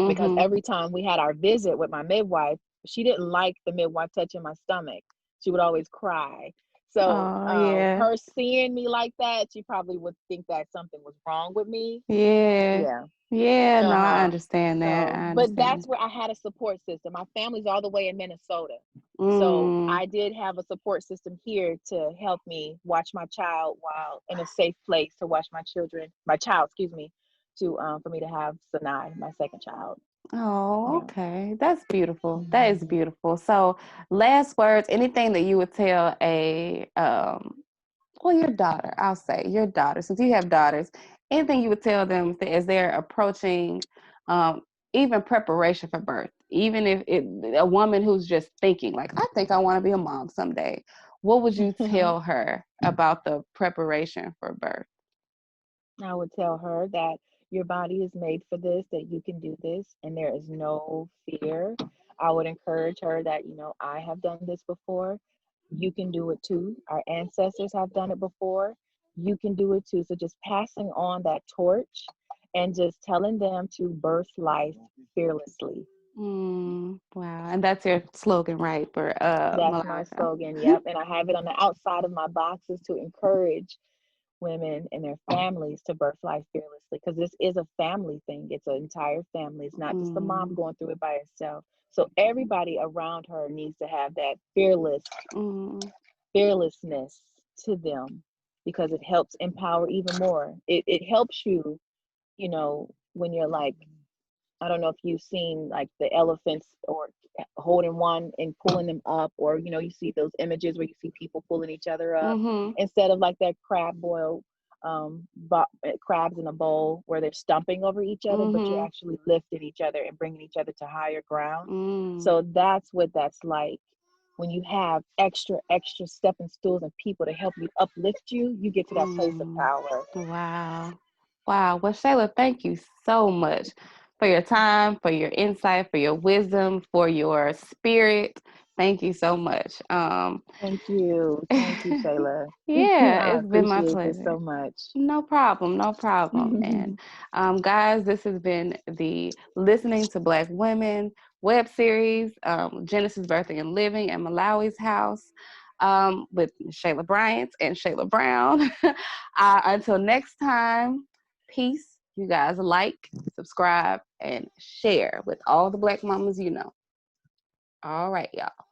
Speaker 2: Because
Speaker 1: Mhm.
Speaker 2: every time we had our visit with my midwife, she didn't like the midwife touching my stomach. She would always cry. So
Speaker 1: Oh, yeah.
Speaker 2: her seeing me like that, she probably would think that something was wrong with me.
Speaker 1: Yeah.
Speaker 2: Yeah.
Speaker 1: Yeah, no, I
Speaker 2: Uh-huh.
Speaker 1: understand that.
Speaker 2: So,
Speaker 1: I
Speaker 2: but
Speaker 1: understand.
Speaker 2: that's where I had a support system. My family's all the way in Minnesota. So
Speaker 1: Mm.
Speaker 2: I did have a support system here to help me watch my child while in a safe place to watch my child, excuse me, to for me to have Sanai, my second child.
Speaker 1: Oh,
Speaker 2: Yeah.
Speaker 1: okay. That's beautiful. That is
Speaker 2: Mhm.
Speaker 1: beautiful. So, last words, anything that you would tell a well, your daughter, I'll say your daughter, since you have daughters, anything you would tell them as they're approaching um, even preparation for birth, even if a woman who's just thinking, like, I think I want to be a mom someday, what would you tell her about the preparation for birth?
Speaker 2: I would tell her that your body is made for this, that you can do this, and there is no fear. I would encourage her that, I have done this before. You can do it too. Our ancestors have done it before. You can do it too. So just passing on that torch and just telling them to birth life fearlessly.
Speaker 1: Wow. And that's your slogan, right? For
Speaker 2: That's my
Speaker 1: Malika.
Speaker 2: slogan. Yep. And I have it on the outside of my boxes to encourage women and their families to birth life fearlessly, because this is a family thing. It's an entire family. It's not just the mom
Speaker 1: mm,
Speaker 2: going through it by herself. So everybody around her needs to have that
Speaker 1: mm,
Speaker 2: fearlessness to them, because it helps empower even more. It helps you, when you're like I don't know if you've seen like the elephants or holding one and pulling them up, or you see those images where you see people pulling each other up
Speaker 1: Mhm.
Speaker 2: instead of like that crabs in a bowl where they're stumping over each other, but you're
Speaker 1: Mhm.
Speaker 2: actually lifting each other and bringing each other to higher ground.
Speaker 1: Mm.
Speaker 2: So that's what that's like. When you have extra stepping stools and people to help you uplift you, you get to that place of
Speaker 1: Mm.
Speaker 2: power.
Speaker 1: Wow. Wow. Well, Shayla, thank you so much for your time, for your insight, for your wisdom, for your spirit. Thank you so much.
Speaker 2: Thank you, Shayla.
Speaker 1: Yeah,
Speaker 2: I
Speaker 1: it's been my
Speaker 2: appreciate this
Speaker 1: pleasure.
Speaker 2: so much.
Speaker 1: No problem, no problem. And guys, this has been the Listening to Black Women web series, Genesis Birthing and Living at Malawi's House, with Shayla Bryant and Shayla Brown. Until next time, peace. You guys like, subscribe, and share with all the Black mamas you know. All right, y'all.